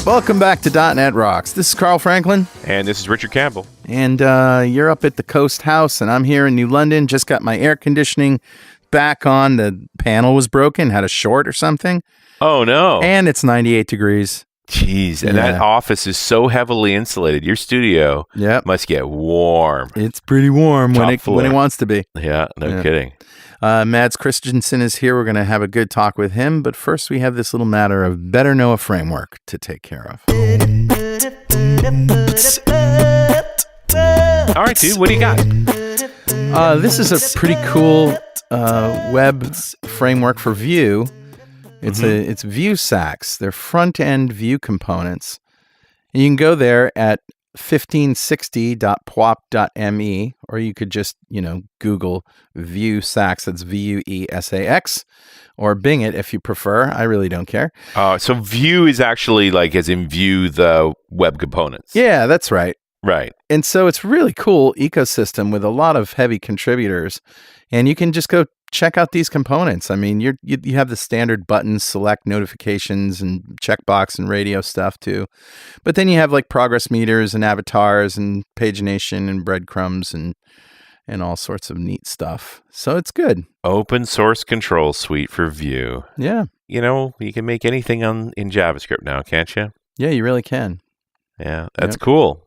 Welcome back to .NET Rocks. This is Carl Franklin. And this is Richard Campbell. And you're up at the Coast House, and I'm here in New London. Just got my air conditioning back on. The panel was broken, had a short or something. Oh, no. And it's 98 degrees. Jeez, and that office is so heavily insulated. Your studio must get warm. It's pretty warm when it wants to be. Yeah, no kidding. Mads Kristensen is here. We're going to have a good talk with him. But first, we have this little matter of better know a framework to take care of. All right, dude, what do you got? This is a pretty cool web framework for Vue. It's Vue Sacks. They're front-end Vue components. And you can go there at 1560.pwop.me, or you could just, Google Vue Sacks. That's VUESAX, or Bing it if you prefer. I really don't care. So Vue is actually like as in Vue the web components. Yeah, that's right. Right. And so it's really cool ecosystem with a lot of heavy contributors, and you can just go check out these components. I mean, you have the standard buttons, select notifications and checkbox and radio stuff too. But then you have like progress meters and avatars and pagination and breadcrumbs and all sorts of neat stuff. So it's good. Open source control suite for Vue. Yeah. You can make anything in JavaScript now, can't you? Yeah, you really can. Yeah, that's cool.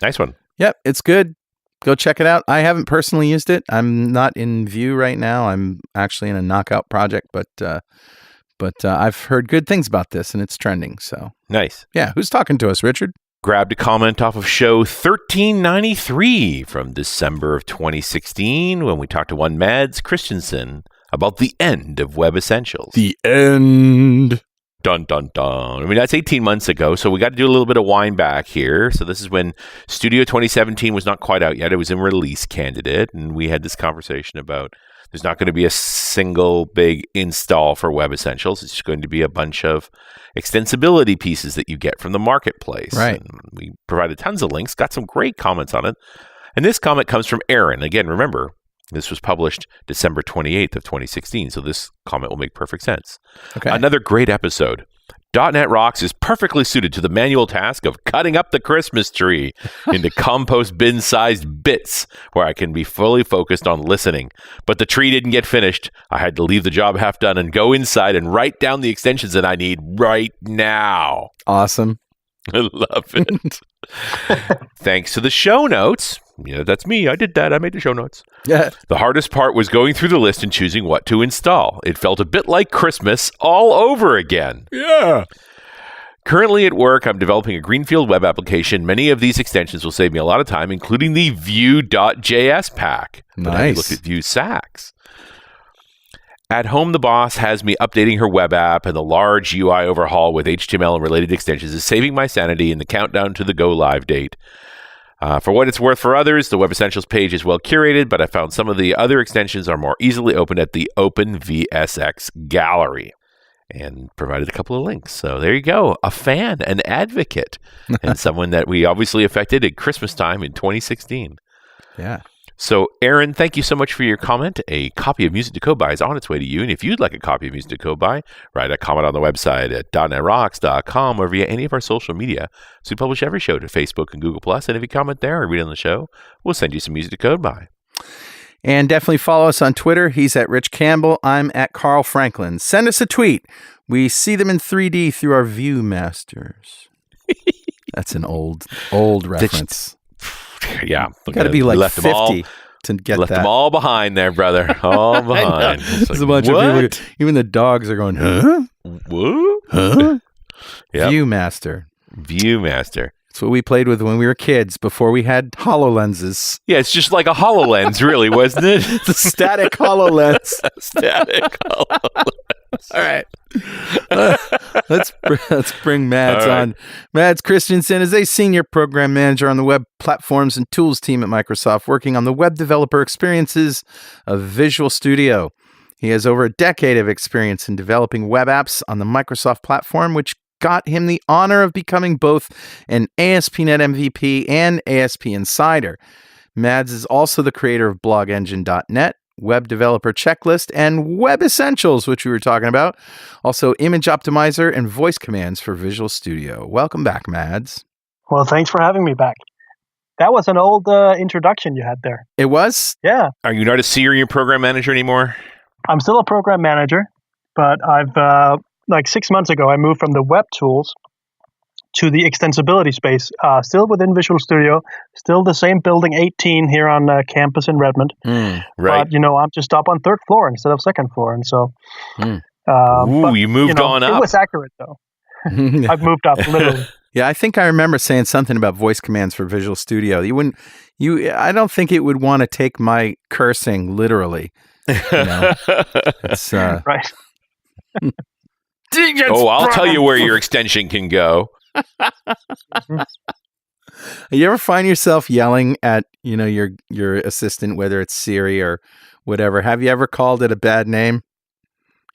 Nice one. Yep, it's good. Go check it out. I haven't personally used it. I'm not in Vue right now. I'm actually in a knockout project, but I've heard good things about this, and it's trending. So nice. Yeah. Who's talking to us, Richard? Grabbed a comment off of show 1393 from December of 2016 when we talked to one Mads Kristensen about the end of Web Essentials. The end. Dun, dun, dun. I mean, that's 18 months ago, so we got to do a little bit of wind back here. So this is when Studio 2017 was not quite out yet. It was in release candidate, and we had this conversation about there's not going to be a single big install for Web Essentials. It's just going to be a bunch of extensibility pieces that you get from the marketplace. Right. And we provided tons of links, got some great comments on it. And this comment comes from Aaron. Again, remember, this was published December 28th of 2016, so this comment will make perfect sense. Okay. Another great episode. .NET Rocks is perfectly suited to the manual task of cutting up the Christmas tree into compost bin-sized bits where I can be fully focused on listening. But the tree didn't get finished. I had to leave the job half done and go inside and write down the extensions that I need right now. Awesome. I love it. Thanks to the show notes. Yeah, that's me. I did that. I made the show notes. Yeah. The hardest part was going through the list and choosing what to install. It felt a bit like Christmas all over again. Yeah. Currently at work, I'm developing a greenfield web application. Many of these extensions will save me a lot of time, including the Vue.js pack. But I look at Vue Sacks. At home, the boss has me updating her web app, and the large UI overhaul with HTML and related extensions is saving my sanity in the countdown to the go-live date. For what it's worth for others, the Web Essentials page is well curated, but I found some of the other extensions are more easily opened at the OpenVSX gallery, and provided a couple of links. So there you go, a fan, an advocate, and someone that we obviously affected at Christmas time in 2016. Yeah. So, Aaron, thank you so much for your comment. A copy of Music to Code By is on its way to you. And if you'd like a copy of Music to Code By, write a comment on the website at .NETRocks.com or via any of our social media. So we publish every show to Facebook and Google+. And if you comment there or read on the show, we'll send you some Music to Code By. And definitely follow us on Twitter. He's at Rich Campbell. I'm at Carl Franklin. Send us a tweet. We see them in 3D through our View Masters. That's an old reference. Yeah. Got to be like 50 to get left that. them all behind there, brother. All behind. There's a bunch of people. Even the dogs are going, huh? What? Huh? Yep. Viewmaster. Viewmaster. That's what we played with when we were kids before we had HoloLenses. Yeah, it's just like a HoloLens, really, wasn't it? The static HoloLens. Static HoloLens. All right. Let's bring Mads on. Mads Kristensen is a senior program manager on the web platforms and tools team at Microsoft, working on the web developer experiences of Visual Studio. He has over a decade of experience in developing web apps on the Microsoft platform, which got him the honor of becoming both an ASP.NET MVP and ASP Insider. Mads is also the creator of BlogEngine.net, Web Developer Checklist, and Web Essentials, which we were talking about. Also, Image Optimizer and voice commands for Visual Studio. Welcome back, Mads. Well, thanks for having me back. That was an old introduction you had there. It was? Yeah. Are you not a senior program manager anymore? I'm still a program manager, but I've, 6 months ago, I moved from the web tools to the extensibility space, still within Visual Studio, still the same building 18 here on campus in Redmond. Right. But, I'm just up on third floor instead of second floor. And so... you moved on up. It was accurate, though. I've moved up, literally. Yeah, I think I remember saying something about voice commands for Visual Studio. I don't think it would want to take my cursing literally. It's, right. I'll tell you where your extension can go. You ever find yourself yelling at, your assistant, whether it's Siri or whatever? Have you ever called it a bad name?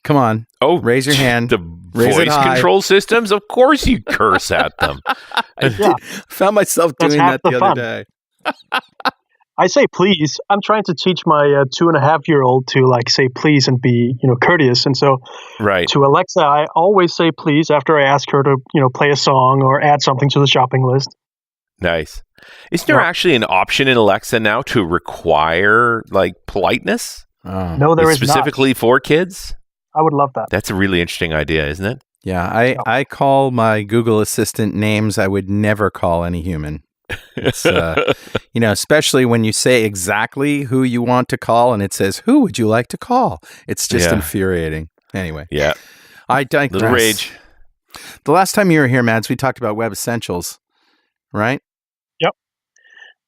Come on. Oh, raise your hand. The voice control systems? Of course you curse at them. I found myself doing that the other day. I say please. I'm trying to teach my 2.5-year-old to say please and be, courteous. And so to Alexa, I always say please after I ask her to, play a song or add something to the shopping list. Nice. Isn't there actually an option in Alexa now to require politeness? No, there is specifically for kids? I would love that. That's a really interesting idea, isn't it? Yeah, I call my Google Assistant names I would never call any human. It's, especially when you say exactly who you want to call and it says, who would you like to call? It's just infuriating. Anyway. Yeah. I digress. Little rage. The last time you were here, Mads, we talked about Web Essentials, right? Yep.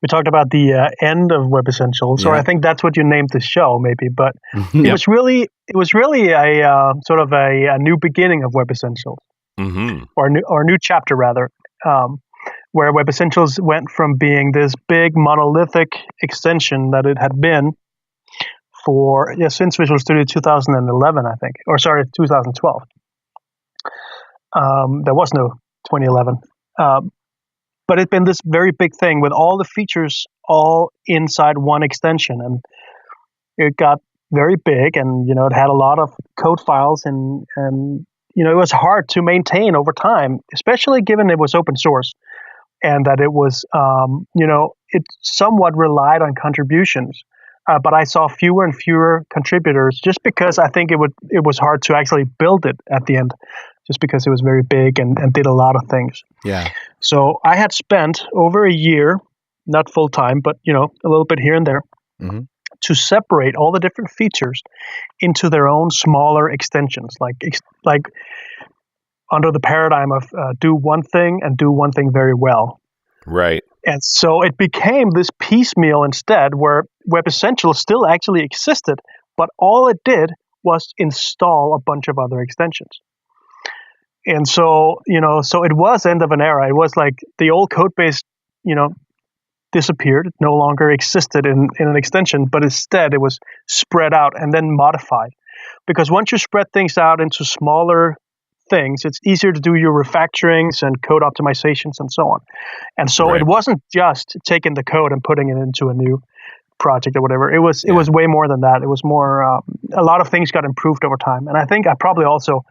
We talked about the end of Web Essentials, or I think that's what you named the show, maybe. But it was really a sort of a new beginning of Web Essentials, or a new chapter rather, where Web Essentials went from being this big monolithic extension that it had been for since Visual Studio 2011, I think, 2012. There was no 2011. But it's been this very big thing with all the features all inside one extension. And it got very big and, it had a lot of code files and it was hard to maintain over time, especially given it was open source and that it was, it somewhat relied on contributions. But I saw fewer and fewer contributors just because I think it was hard to actually build it at the end, just because it was very big and did a lot of things. Yeah. So I had spent over a year, not full time, but a little bit here and there, to separate all the different features into their own smaller extensions, like under the paradigm of do one thing and do one thing very well. Right. And so it became this piecemeal instead, where Web Essentials still actually existed, but all it did was install a bunch of other extensions. And so, so it was end of an era. It was like the old code base, disappeared. It no longer existed in an extension, but instead it was spread out and then modified. Because once you spread things out into smaller things, it's easier to do your refactorings and code optimizations and so on. And so it wasn't just taking the code and putting it into a new project or whatever. It was way more than that. It was more, a lot of things got improved over time. And I think I probably also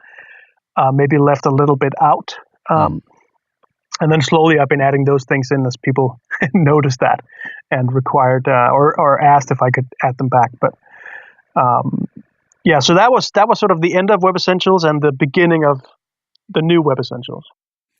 maybe left a little bit out. And then slowly I've been adding those things in as people noticed that and required or asked if I could add them back. But so that was sort of the end of Web Essentials and the beginning of the new Web Essentials.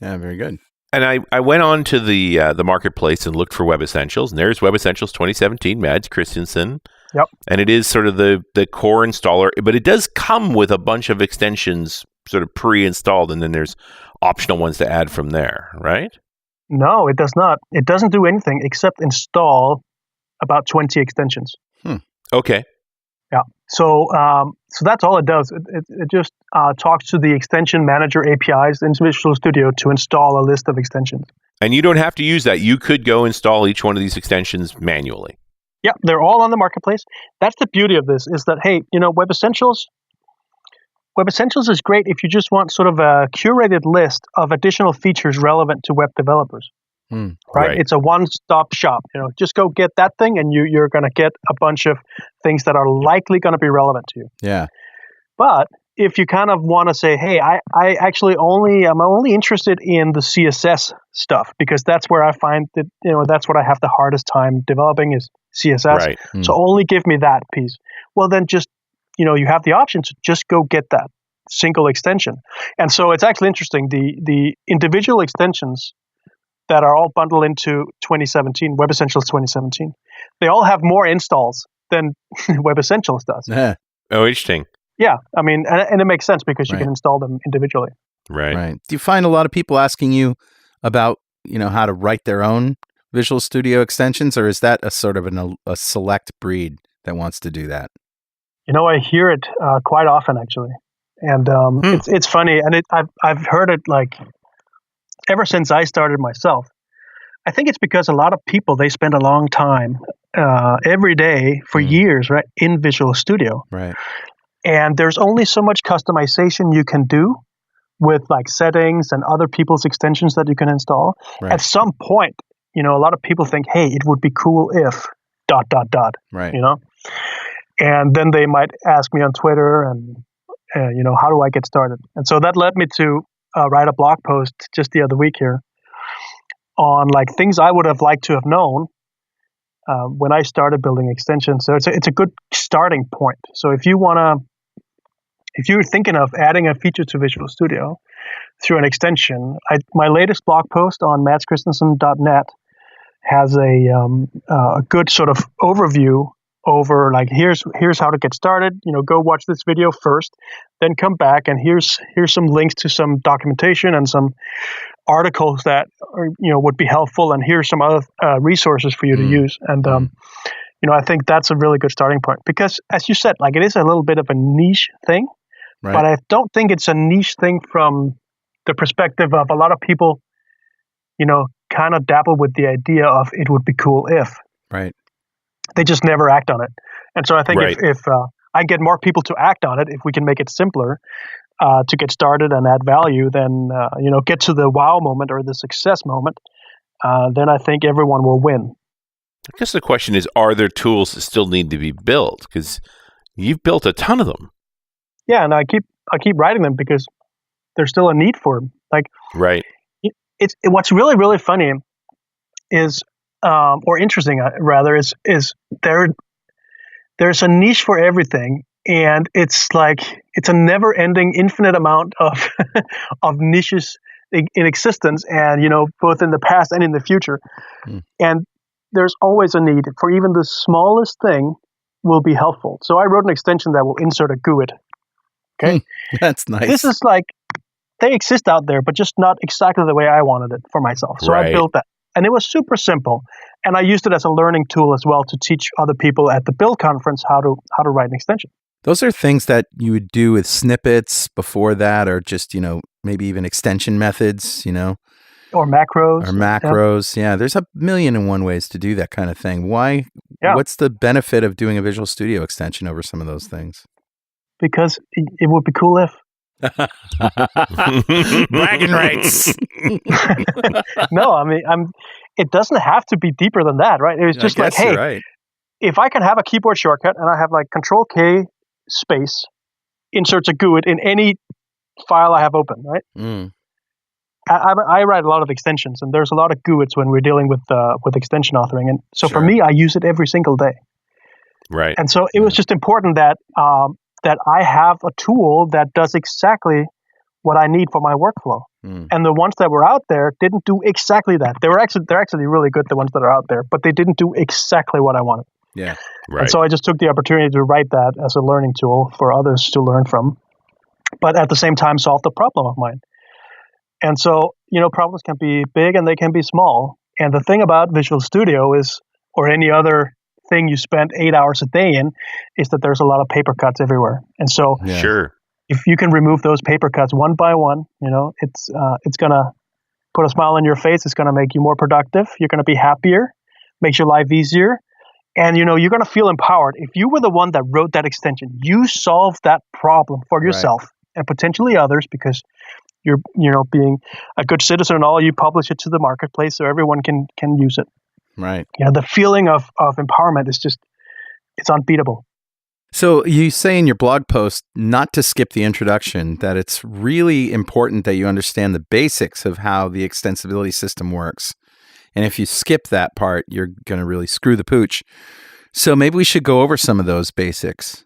Yeah, very good. And I went on to the marketplace and looked for Web Essentials, and there's Web Essentials 2017, Mads Kristensen. Yep. And it is sort of the core installer, but it does come with a bunch of extensions sort of pre-installed, and then there's optional ones to add from there, right? No, it does not. It doesn't do anything except install about 20 extensions. Okay. Yeah. So that's all it does. It just talks to the extension manager APIs in Visual Studio to install a list of extensions. And you don't have to use that. You could go install each one of these extensions manually. Yeah, they're all on the marketplace. That's the beauty of this, is that, hey, Web Essentials is great if you just want sort of a curated list of additional features relevant to web developers. Right? It's a one-stop shop. Just go get that thing, and you're going to get a bunch of things that are likely going to be relevant to you. Yeah. But if you kind of want to say, hey, I'm only interested in the CSS stuff because that's where I find that that's what I have the hardest time developing is CSS. Right. So only give me that piece. Well, then just you have the option to just go get that single extension. And so it's actually interesting. The individual extensions that are all bundled into 2017, Web Essentials 2017, they all have more installs than Web Essentials does. Yeah. Oh, interesting. Yeah, I mean, and it makes sense because you can install them individually. Right. Do you find a lot of people asking you about, how to write their own Visual Studio extensions, or is that a sort of a select breed that wants to do that? I hear it quite often, actually, and it's funny, and I've heard it like ever since I started myself. I think it's because a lot of people, they spend a long time every day for years, right, in Visual Studio. Right. And there's only so much customization you can do with like settings and other people's extensions that you can install. Right. At some point, a lot of people think, hey, it would be cool if ... Right. And then they might ask me on Twitter and, how do I get started? And so that led me to write a blog post just the other week here on like things I would have liked to have known when I started building extensions. So it's a good starting point. So if you're thinking of adding a feature to Visual Studio through an extension, my latest blog post on matskristensen.net has a good sort of overview over like here's how to get started. Go watch this video first, then come back and here's some links to some documentation and some articles that would be helpful, and here's some other resources for you to use. And I think that's a really good starting point because, as you said, like it is a little bit of a niche thing, but I don't think it's a niche thing from the perspective of a lot of people, kind of dabble with the idea of it would be cool if. Right. They just never act on it. And so I think if I get more people to act on it, if we can make it simpler to get started and add value, then, get to the wow moment or the success moment, then I think everyone will win. I guess the question is, are there tools that still need to be built? Because you've built a ton of them. Yeah, and I keep writing them because there's still a need for them. Like, right. What's really, really funny is, or interesting rather, is there's a niche for everything, and it's a never-ending, infinite amount of of niches in existence, and both in the past and in the future, and there's always a need for even the smallest thing will be helpful. So I wrote an extension that will insert a GUID. Okay, that's nice. This is like they exist out there, but just not exactly the way I wanted it for myself. So I built that. And it was super simple. And I used it as a learning tool as well to teach other people at the Build conference how to write an extension. Those are things that you would do with snippets before that, or just, maybe even extension methods, Or macros. Or macros. Yeah. There's a million and one ways to do that kind of thing. Why? Yeah. What's the benefit of doing a Visual Studio extension over some of those things? Because it would be cool if. Bragging rights. No, I mean, it doesn't have to be deeper than that, right? It was just like, hey, if I can have a keyboard shortcut and I have like Control K space inserts a GUID in any file I have open, right? I write a lot of extensions, and there's a lot of GUIDs when we're dealing with extension authoring, and so for me, I use it every single day. Right. And so it was just important that that I have a tool that does exactly what I need for my workflow. And the ones that were out there didn't do exactly that. They're actually really good, the ones that are out there, but they didn't do exactly what I wanted. Yeah. Right. And so I just took the opportunity to write that as a learning tool for others to learn from, but at the same time solve the problem of mine. And so, problems can be big and they can be small. And the thing about Visual Studio is, or any other thing you spend 8 hours a day in, is that there's a lot of paper cuts everywhere. And so if you can remove those paper cuts one by one, it's going to put a smile on your face. It's going to make you more productive. You're going to be happier, makes your life easier. And, you're going to feel empowered. If you were the one that wrote that extension, you solved that problem for yourself and potentially others, because you're being a good citizen and all. You publish it to the marketplace so everyone can use it. Right. The feeling of empowerment is just, it's unbeatable. So you say in your blog post not to skip the introduction, that it's really important that you understand the basics of how the extensibility system works. And if you skip that part, you're going to really screw the pooch. So maybe we should go over some of those basics.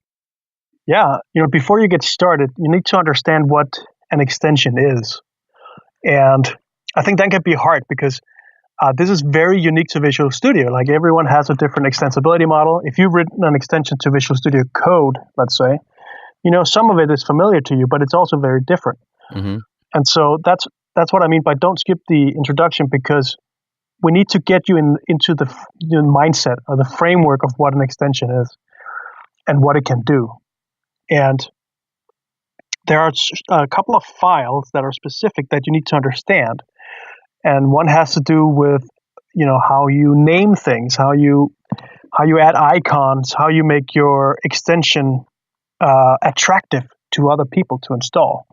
Yeah. Before you get started, you need to understand what an extension is. And I think that can be hard because this is very unique to Visual Studio. Like everyone has a different extensibility model. If you've written an extension to Visual Studio Code, let's say, some of it is familiar to you, but it's also very different. Mm-hmm. And so that's what I mean by don't skip the introduction, because we need to get you into the mindset or the framework of what an extension is and what it can do. And there are a couple of files that are specific that you need to understand. And one has to do with, how you name things, how you add icons, how you make your extension attractive to other people to install.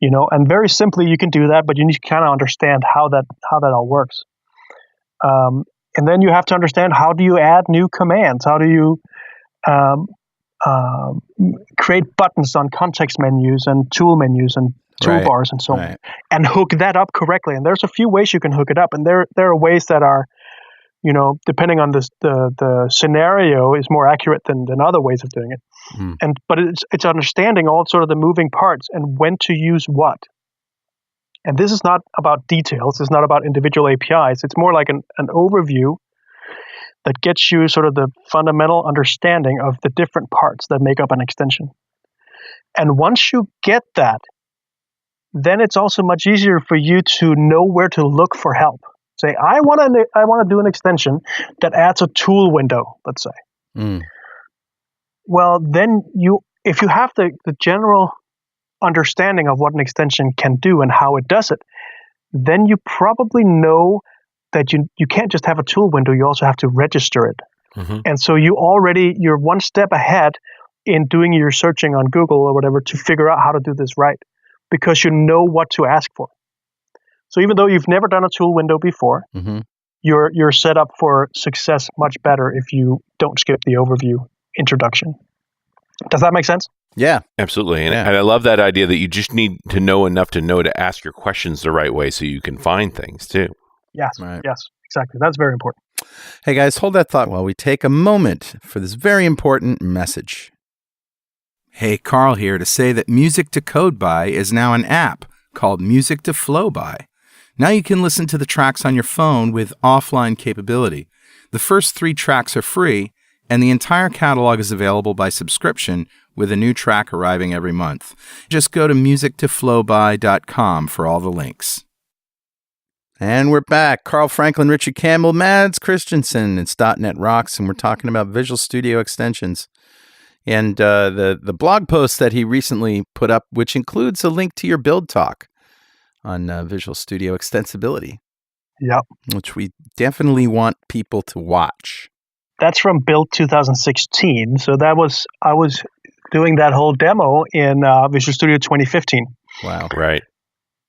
And very simply you can do that, but you need to kind of understand how that all works. And then you have to understand, how do you add new commands? How do you create buttons on context menus and tool menus and toolbars and so on, and hook that up correctly. And there's a few ways you can hook it up, and there are ways that are, depending on the scenario, is more accurate than other ways of doing it. But it's understanding all sort of the moving parts and when to use what. And this is not about details. It's not about individual APIs. It's more like an overview that gets you sort of the fundamental understanding of the different parts that make up an extension. And once you get that, then it's also much easier for you to know where to look for help. Say, I want to do an extension that adds a tool window, let's say. Well, then if you have the general understanding of what an extension can do and how it does it, then you probably know that you can't just have a tool window, you also have to register it. Mm-hmm. And so you're one step ahead in doing your searching on Google or whatever to figure out how to do this right, because you know what to ask for. So even though you've never done a tool window before, mm-hmm. you're set up for success much better if you don't skip the overview introduction. Does that make sense? Yeah, absolutely. And I love that idea that you just need to know enough to know to ask your questions the right way so you can find things too. Yes, yes, exactly. That's very important. Hey guys, hold that thought while we take a moment for this very important message. Hey, Carl here to say that Music to Code By is now an app called Music to Flow By. Now you can listen to the tracks on your phone with offline capability. The first 3 tracks are free, and the entire catalog is available by subscription with a new track arriving every month. Just go to musictoflowby.com for all the links. And we're back. Carl Franklin, Richard Campbell, Mads Kristensen. It's .NET Rocks, and we're talking about Visual Studio extensions. And the blog post that he recently put up, which includes a link to your build talk on Visual Studio extensibility. Yep. Which we definitely want people to watch. That's from Build 2016. So I was doing that whole demo in Visual Studio 2015. Wow. Right.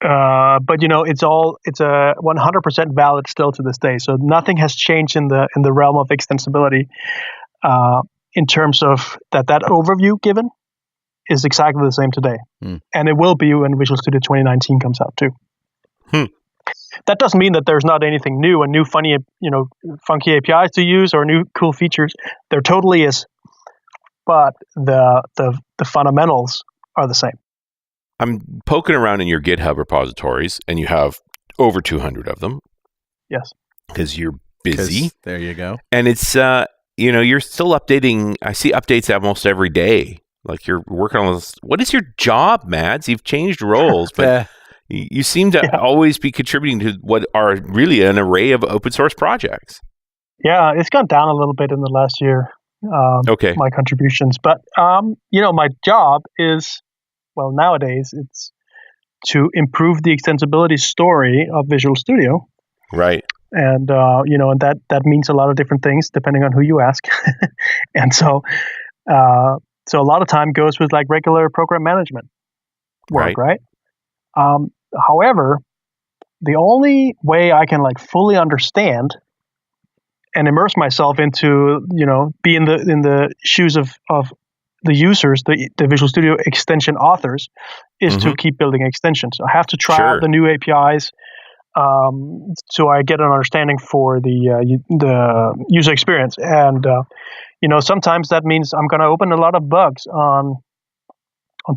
But it's a 100% valid still to this day. So nothing has changed in the realm of extensibility in terms of that overview given is exactly the same today. And it will be when Visual Studio 2019 comes out too. That doesn't mean that there's not anything new and new funky APIs to use or new cool features. There totally is. But the fundamentals are the same. I'm poking around in your GitHub repositories, and you have over 200 of them. Yes. Because you're busy. There you go. And it's, you're still updating. I see updates almost every day. Like you're working on this. What is your job, Mads? You've changed roles, but you seem to always be contributing to what are really an array of open source projects. Yeah, it's gone down a little bit in the last year. My contributions. But, my job is, well, nowadays it's to improve the extensibility story of Visual Studio. Right. And, and that means a lot of different things depending on who you ask. And so a lot of time goes with like regular program management work, right? However, the only way I can like fully understand and immerse myself into, be in the shoes of the users, the Visual Studio extension authors, is to keep building extensions. I have to try out the new APIs, so I get an understanding for the user experience. And sometimes that means I'm going to open a lot of bugs on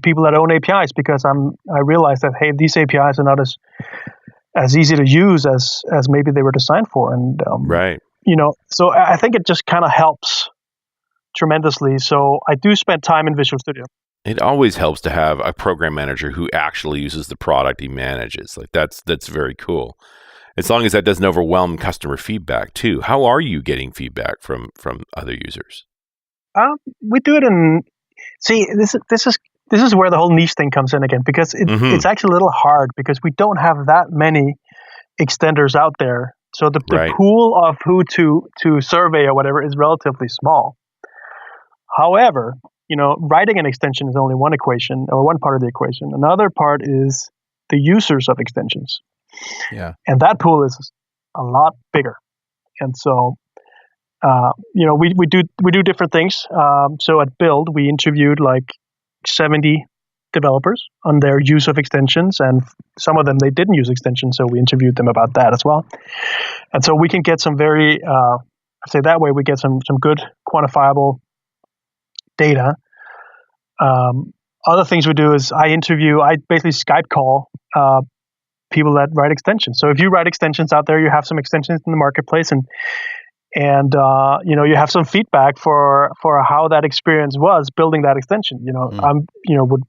people that own APIs, because I realize that, hey, these APIs are not as easy to use as maybe they were designed for. And right. So I think it just kind of helps tremendously. So I do spend time in Visual Studio. It always helps to have a program manager who actually uses the product he manages. Like that's very cool. As long as that doesn't overwhelm customer feedback too. How are you getting feedback from other users? We do it in. See, this is where the whole niche thing comes in again, because it's actually a little hard because we don't have that many extenders out there. So the pool of who to survey or whatever is relatively small. However, writing an extension is only one equation, or one part of the equation. Another part is the users of extensions. Yeah. And that pool is a lot bigger. And so, we do different things. So at Build, we interviewed like 70 developers on their use of extensions, and some of them, they didn't use extensions, so we interviewed them about that as well. And so we can get some very, say that way, we get some good quantifiable data. Other things we do is I basically Skype call people that write extensions. So if you write extensions out there, you have some extensions in the marketplace, and you have some feedback for how that experience was building that extension. I'm would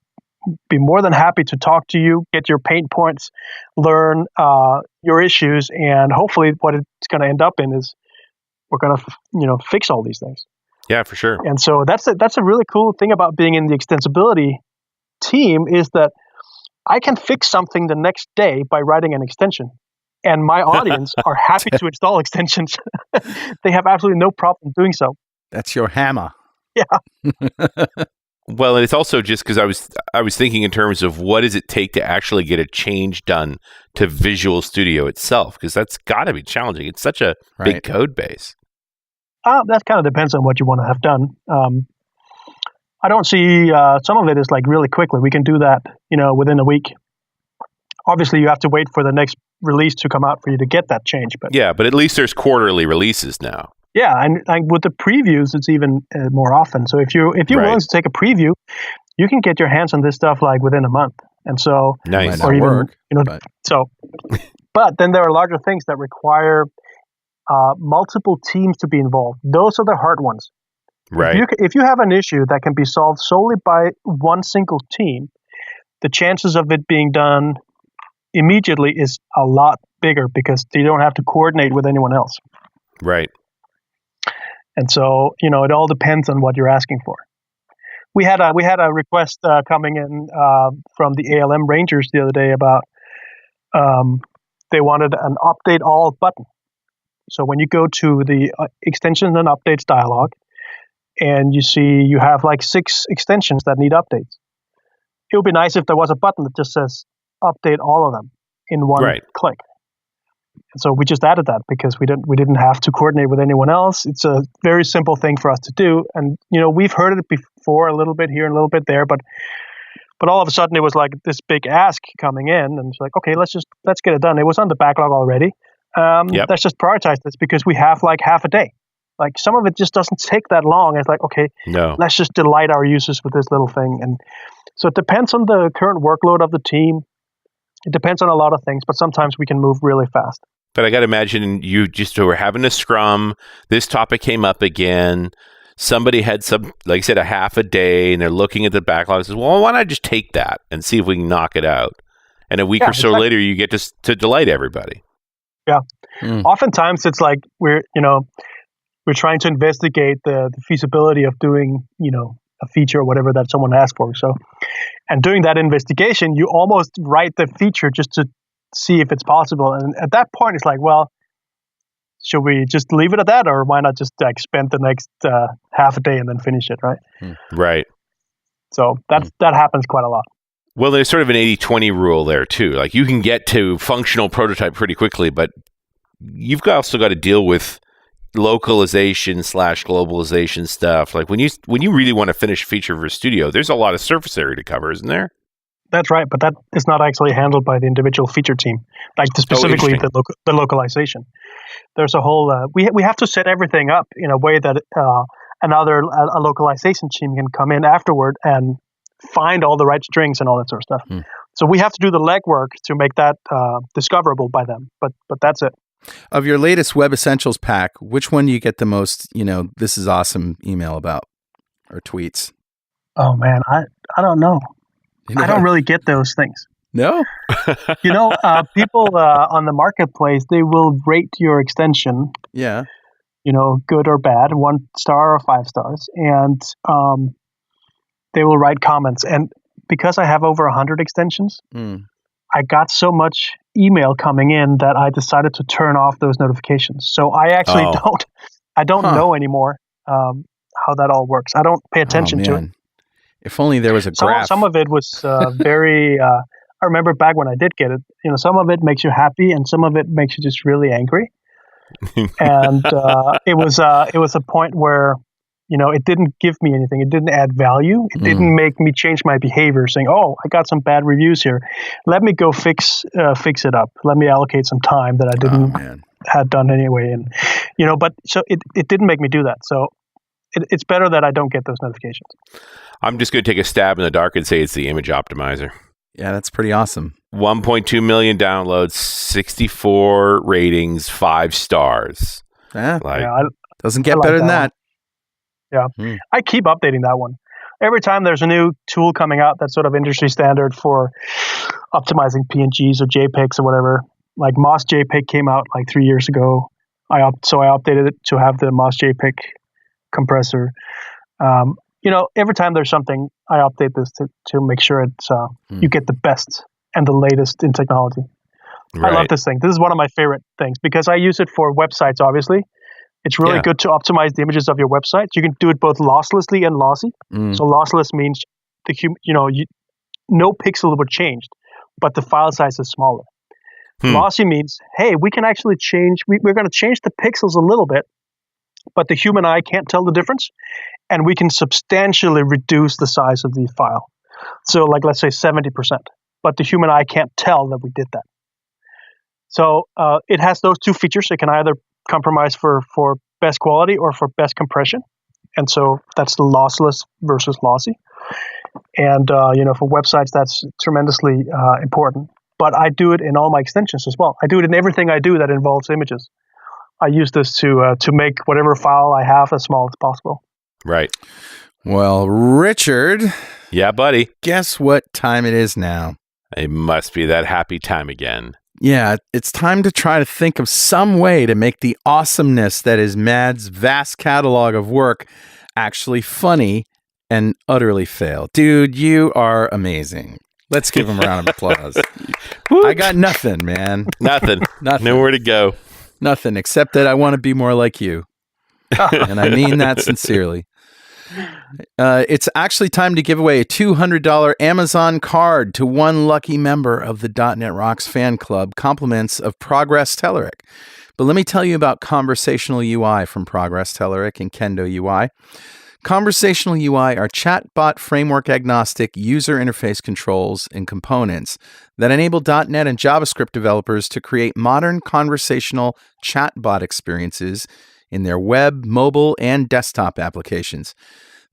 be more than happy to talk to you, get your pain points, learn your issues, and hopefully what it's going to end up in is we're going to fix all these things. Yeah, for sure. And so that's a really cool thing about being in the extensibility team, is that I can fix something the next day by writing an extension, and my audience are happy to install extensions. They have absolutely no problem doing so. That's your hammer. Yeah. Well, and it's also just because I was thinking in terms of what does it take to actually get a change done to Visual Studio itself, because that's got to be challenging. It's such a big code base. That kind of depends on what you want to have done. I don't see some of it is like really quickly. We can do that, within a week. Obviously, you have to wait for the next release to come out for you to get that change. But at least there's quarterly releases now. Yeah, and with the previews, it's even more often. So if you're willing to take a preview, you can get your hands on this stuff like within a month. And so, nice. Or even, work, but then there are larger things that require multiple teams to be involved. Those are the hard ones. Right. If you have an issue that can be solved solely by one single team, the chances of it being done immediately is a lot bigger because you don't have to coordinate with anyone else. Right. And so, it all depends on what you're asking for. We had a request coming in from the ALM Rangers the other day about they wanted an update all button. So when you go to the extensions and updates dialog, and you see you have like 6 extensions that need updates, it would be nice if there was a button that just says update all of them in one click. And so we just added that because we didn't have to coordinate with anyone else. It's a very simple thing for us to do. And, we've heard it before a little bit here and a little bit there, but all of a sudden it was like this big ask coming in, and it's like, okay, let's get it done. It was on the backlog already. Let's just prioritize this because we have like half a day. Like some of it just doesn't take that long. It's like, okay, let's just delight our users with this little thing. And so it depends on the current workload of the team. It depends on a lot of things, but sometimes we can move really fast. But I got to imagine you just were having a scrum. This topic came up again. Somebody had like I said, a half a day, and they're looking at the backlog and says, well, why not just take that and see if we can knock it out? And a week or so later, you get to delight everybody. Yeah. Oftentimes it's like we're trying to investigate the feasibility of doing, a feature or whatever that someone asked for. So, and doing that investigation, you almost write the feature just to see if it's possible. And at that point, it's like, well, should we just leave it at that, or why not just spend the next half a day and then finish it, right? Right. So that happens quite a lot. Well, there's sort of an 80-20 rule there, too. Like, you can get to functional prototype pretty quickly, but you've also got to deal with localization / globalization stuff. Like, when you really want to finish a feature for a studio, there's a lot of surface area to cover, isn't there? That's right, but that is not actually handled by the individual feature team, like specifically the localization. There's a whole we have to set everything up in a way that a localization team can come in afterward and find all the right strings and all that sort of stuff. So we have to do the legwork to make that discoverable by them. But that's it. Of your latest Web Essentials pack, which one do you get the most, this is awesome email about or tweets? Oh man, I don't know. I don't really get those things. No? People on the marketplace, they will rate your extension. Yeah. Good or bad, 1 star or 5 stars. And they will write comments. And because I have over 100 extensions, I got so much email coming in that I decided to turn off those notifications. So I actually don't know anymore how that all works. I don't pay attention to it. If only there was a graph. Some of it was very. I remember back when I did get it. Some of it makes you happy, and some of it makes you just really angry. And it was a point where it didn't give me anything. It didn't add value. It didn't make me change my behavior. Saying, "Oh, I got some bad reviews here. Let me go fix it up. Let me allocate some time that I didn't had done anyway." And but so it didn't make me do that. So it's better that I don't get those notifications. I'm just going to take a stab in the dark and say it's the image optimizer. Yeah, that's pretty awesome. 1.2 million downloads, 64 ratings, 5 stars. Doesn't get better than that. Yeah. I keep updating that one. Every time there's a new tool coming out that's sort of industry standard for optimizing PNGs or JPEGs or whatever, like Moss JPEG came out like 3 years ago. I updated it to have the Moss JPEG compressor. Every time there's something, I update this to make sure it's you get the best and the latest in technology. Right. I love this thing. This is one of my favorite things because I use it for websites, obviously. It's really good to optimize the images of your website. You can do it both losslessly and lossy. So lossless means no pixel would change, but the file size is smaller. Lossy means, hey, we can actually change. We're going to change the pixels a little bit, but the human eye can't tell the difference. And we can substantially reduce the size of the file. So like, let's say 70%, but the human eye can't tell that we did that. So it has those two features. It can either compromise for best quality or for best compression. And so that's the lossless versus lossy. And, for websites, that's tremendously important. But I do it in all my extensions as well. I do it in everything I do that involves images. I use this to make whatever file I have as small as possible. Right. Well, Richard. Yeah, buddy. Guess what time it is now? It must be that happy time again. Yeah, it's time to try to think of some way to make the awesomeness that is Mad's vast catalog of work actually funny and utterly fail. Dude, you are amazing. Let's give him a round of applause. I got nothing, man. Nothing. Nowhere to go. Nothing, except that I want to be more like you. And I mean that sincerely. It's actually time to give away a $200 Amazon card to one lucky member of the .NET Rocks fan club, compliments of Progress Telerik. But let me tell you about Conversational UI from Progress Telerik and Kendo UI. Conversational UI are chatbot framework agnostic user interface controls and components that enable .NET and JavaScript developers to create modern conversational chatbot experiences in their web, mobile, and desktop applications.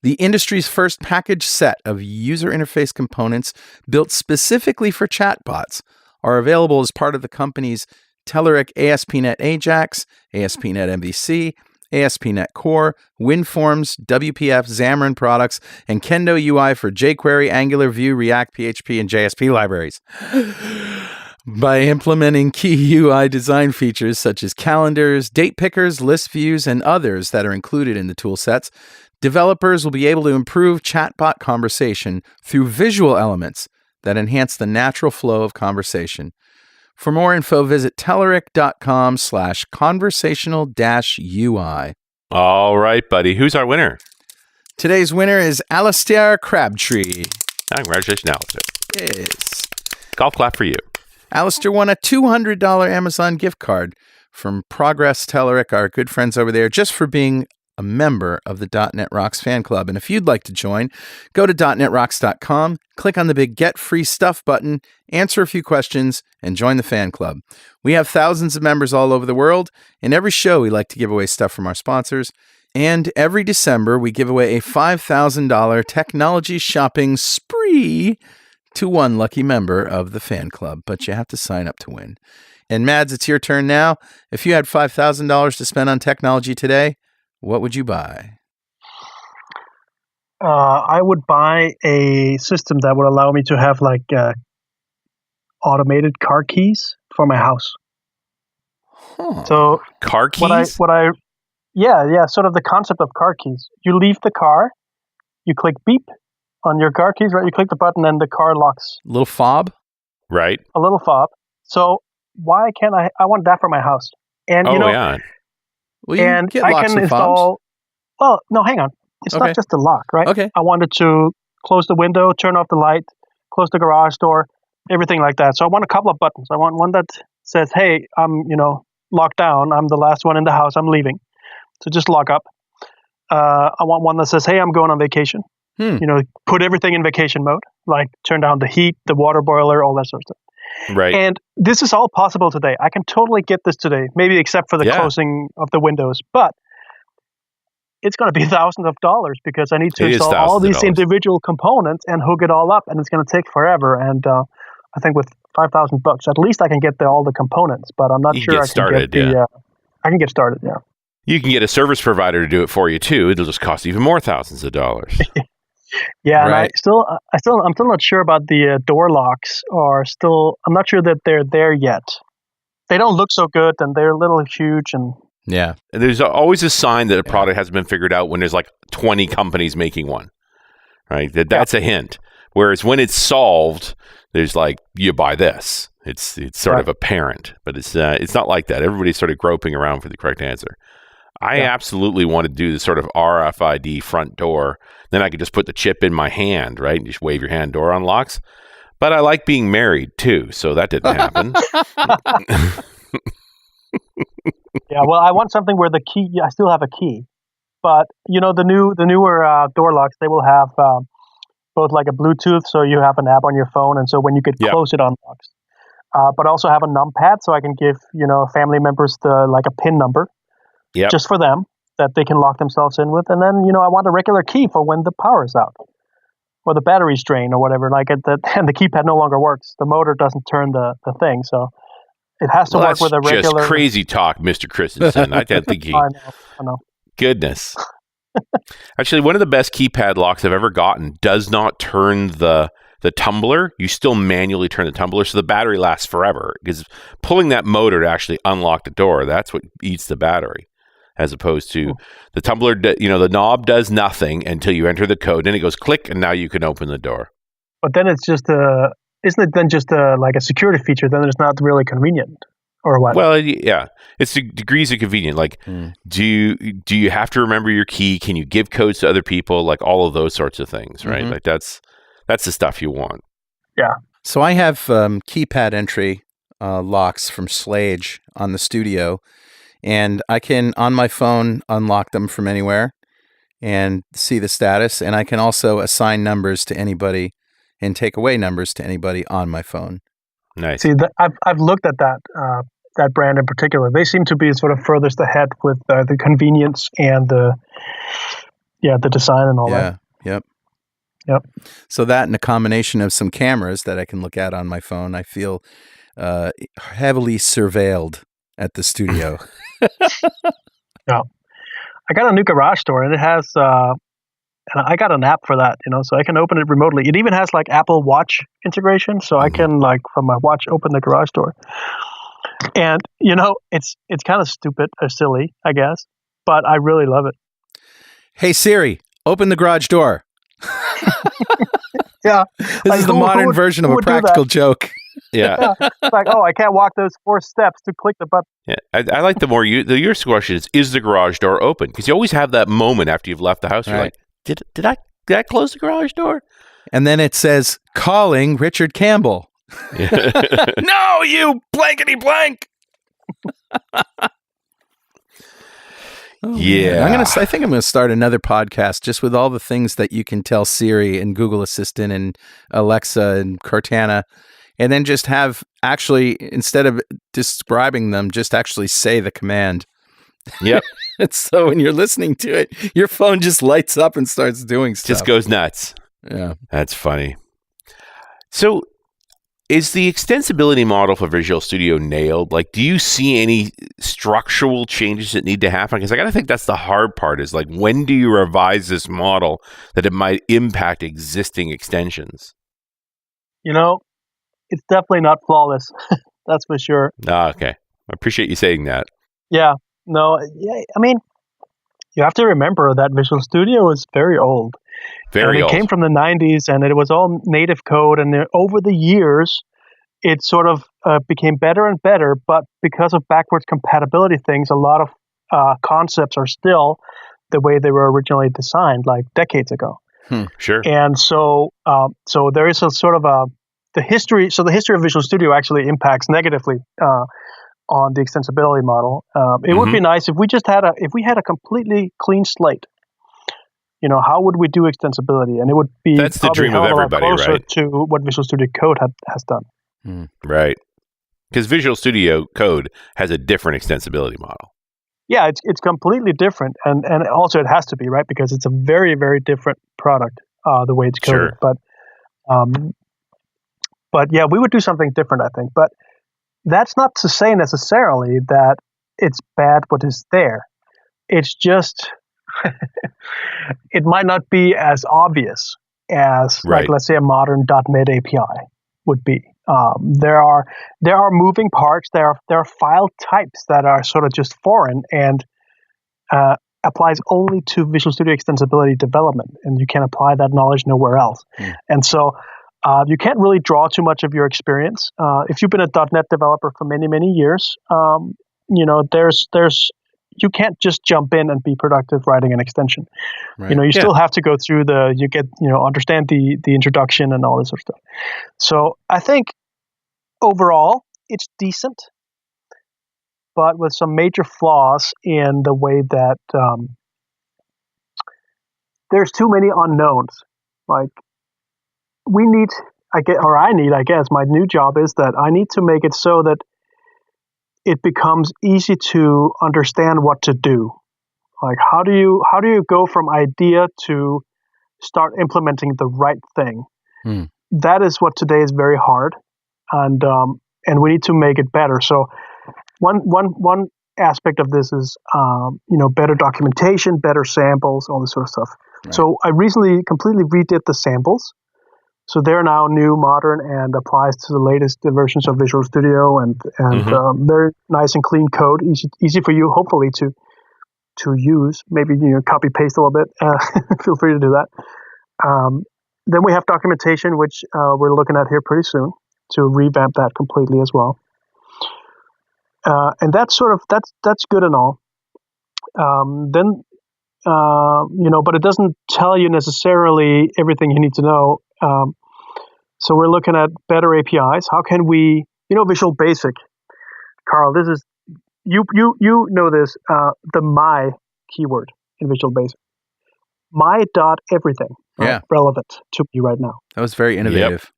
The industry's first packaged set of user interface components built specifically for chatbots are available as part of the company's Telerik ASP.NET Ajax, ASP.NET MVC, ASP.NET Core, WinForms, WPF, Xamarin products, and Kendo UI for jQuery, Angular, Vue, React, PHP, and JSP libraries. By implementing key UI design features such as calendars, date pickers, list views, and others that are included in the toolsets, developers will be able to improve chatbot conversation through visual elements that enhance the natural flow of conversation. For more info, visit telerik.com/conversational-UI. All right, buddy. Who's our winner? Today's winner is Alistair Crabtree. Congratulations, Alistair. Yes. Golf clap for you. Alistair won a $200 Amazon gift card from Progress Tellerick, our good friends over there, just for being a member of the .NET Rocks fan club. And if you'd like to join, go to .NETRocks.com, click on the big Get Free Stuff button, answer a few questions, and join the fan club. We have thousands of members all over the world. In every show, we like to give away stuff from our sponsors. And every December, we give away a $5,000 technology shopping spree to one lucky member of the fan club. But you have to sign up to win. And Mads, it's your turn now. If you had $5,000 to spend on technology today, what would you buy? I would buy a system that would allow me to have like automated car keys for my house. Huh. So car keys? Yeah, sort of the concept of car keys. You leave the car, you click beep on your car keys, right? You click the button and the car locks. Little fob? Right. A little fob. So why can't I want that for my house. And yeah. Well, you and get I locks can with fobs. install. Well, no, hang on. It's Okay. not just the lock, right? Okay. I wanted to close the window, turn off the light, close the garage door, everything like that. So I want a couple of buttons. I want one that says, "Hey, I'm locked down. I'm the last one in the house. I'm leaving." So just lock up. I want one that says, "Hey, I'm going on vacation." Put everything in vacation mode, like turn down the heat, the water boiler, all that sort of stuff. Right. And this is all possible today. I can totally get this today, maybe except for the closing of the windows. But it's going to be thousands of dollars because I need to install all these individual components and hook it all up, and it's going to take forever. And I think with $5,000, at least I can get all the components. But I'm not sure I can get I can get started. Yeah. You can get a service provider to do it for you too. It'll just cost even more thousands of dollars. Yeah, right. And I'm still not sure about the door locks. I'm not sure that they're there yet. They don't look so good, and they're a little huge. And yeah, there's always a sign that a product hasn't been figured out when there's like 20 companies making one. Right, that's a hint. Whereas when it's solved, there's like you buy this. It's sort of apparent, but it's not like that. Everybody's sort of groping around for the correct answer. I absolutely want to do the sort of RFID front door. Then I could just put the chip in my hand, right? And just wave your hand, door unlocks. But I like being married too, so that didn't happen. Yeah, well, I want something where the key. I still have a key, but the newer door locks, they will have both like a Bluetooth, so you have an app on your phone, and so when you get close, it unlocks. But also have a numpad, so I can give family members a PIN number. Yep. Just for them that they can lock themselves in with. And then, I want a regular key for when the power is out or the battery's drained or whatever. And the keypad no longer works. The motor doesn't turn the thing. So it has to work with a regular. Just crazy talk, Mr. Kristensen. I don't think I know. Goodness. Actually, one of the best keypad locks I've ever gotten does not turn the tumbler. You still manually turn the tumbler, so the battery lasts forever. Because pulling that motor to actually unlock the door, that's what eats the battery. As opposed to the tumbler, the knob does nothing until you enter the code. Then it goes click, and now you can open the door. But then it's just isn't it then just like a security feature? Then it's not really convenient, or what? Well, yeah, it's degrees of convenience. Like, do you have to remember your key? Can you give codes to other people? Like all of those sorts of things, right? Mm-hmm. Like that's the stuff you want. Yeah. So I have keypad entry locks from Slage on the studio. And I can, on my phone, unlock them from anywhere and see the status. And I can also assign numbers to anybody and take away numbers to anybody on my phone. Nice. See, I've looked at that brand in particular. They seem to be sort of furthest ahead with the convenience and the design and all that. Yep. So that and a combination of some cameras that I can look at on my phone, I feel heavily surveilled at the studio. Yeah, I got a new garage door, and it has. And I got an app for that, so I can open it remotely. It even has like Apple Watch integration, so I can from my watch open the garage door. And it's kind of stupid or silly, I guess, but I really love it. Hey Siri, open the garage door. Yeah, this is the modern version of a practical joke. Yeah. It's like, I can't walk those 4 steps to click the button. Yeah, I like your question is the garage door open? Because you always have that moment after you've left the house. You're like, did I close the garage door? And then it says, calling Richard Campbell. No, you blankety blank. Yeah. Man. I think I'm going to start another podcast just with all the things that you can tell Siri and Google Assistant and Alexa and Cortana, and then just have actually, instead of describing them, just actually say the command. Yep. And so when you're listening to it, your phone just lights up and starts doing stuff. Just goes nuts. Yeah. That's funny. So is the extensibility model for Visual Studio nailed? Like, do you see any structural changes that need to happen? Because I got to think that's the hard part is like, when do you revise this model that it might impact existing extensions? It's definitely not flawless. That's for sure. Okay. I appreciate you saying that. Yeah. No, yeah, I mean, you have to remember that Visual Studio is very old. Very old. It came from the 90s, and it was all native code. And over the years, it sort of became better and better. But because of backwards compatibility things, a lot of concepts are still the way they were originally designed, like decades ago. Sure. And so there is a sort of the history. So the history of Visual Studio actually impacts negatively on the extensibility model. It would be nice if we had a completely clean slate. How would we do extensibility? And it would be that's the dream of everybody, closer right? to what Visual Studio Code has done. Right. Because Visual Studio Code has a different extensibility model. Yeah, it's completely different, and also it has to be, right, because it's a very, very different product the way it's coded. Sure. But yeah, we would do something different, I think. But that's not to say necessarily that it's bad what is there. It's just it might not be as obvious as, like, let's say a modern .NET API would be. There are moving parts. There are file types that are sort of just foreign and applies only to Visual Studio extensibility development, and you can apply that knowledge nowhere else. And so you can't really draw too much of your experience. If you've been a .NET developer for many, many years, there's you can't just jump in and be productive writing an extension. Right. You still have to go through understand the introduction and all this sort of stuff. So I think overall it's decent, but with some major flaws in the way that there's too many unknowns. Like, I guess my new job is that I need to make it so that it becomes easy to understand what to do. Like, how do you go from idea to start implementing the right thing? That is what today is very hard, and we need to make it better. So one aspect of this is better documentation, better samples, all this sort of stuff. Right. So I recently completely redid the samples. So they're now new, modern, and applies to the latest versions of Visual Studio, and very nice and clean code, easy for you, hopefully, to use. Maybe copy paste a little bit. Feel free to do that. Then we have documentation, which we're looking at here pretty soon to revamp that completely as well. And that's good and all. But it doesn't tell you necessarily everything you need to know. So we're looking at better APIs. How can we, Visual Basic, Carl, this is, you know this, the my keyword in Visual Basic. My dot everything. Relevant to me right now. That was very innovative. Yep.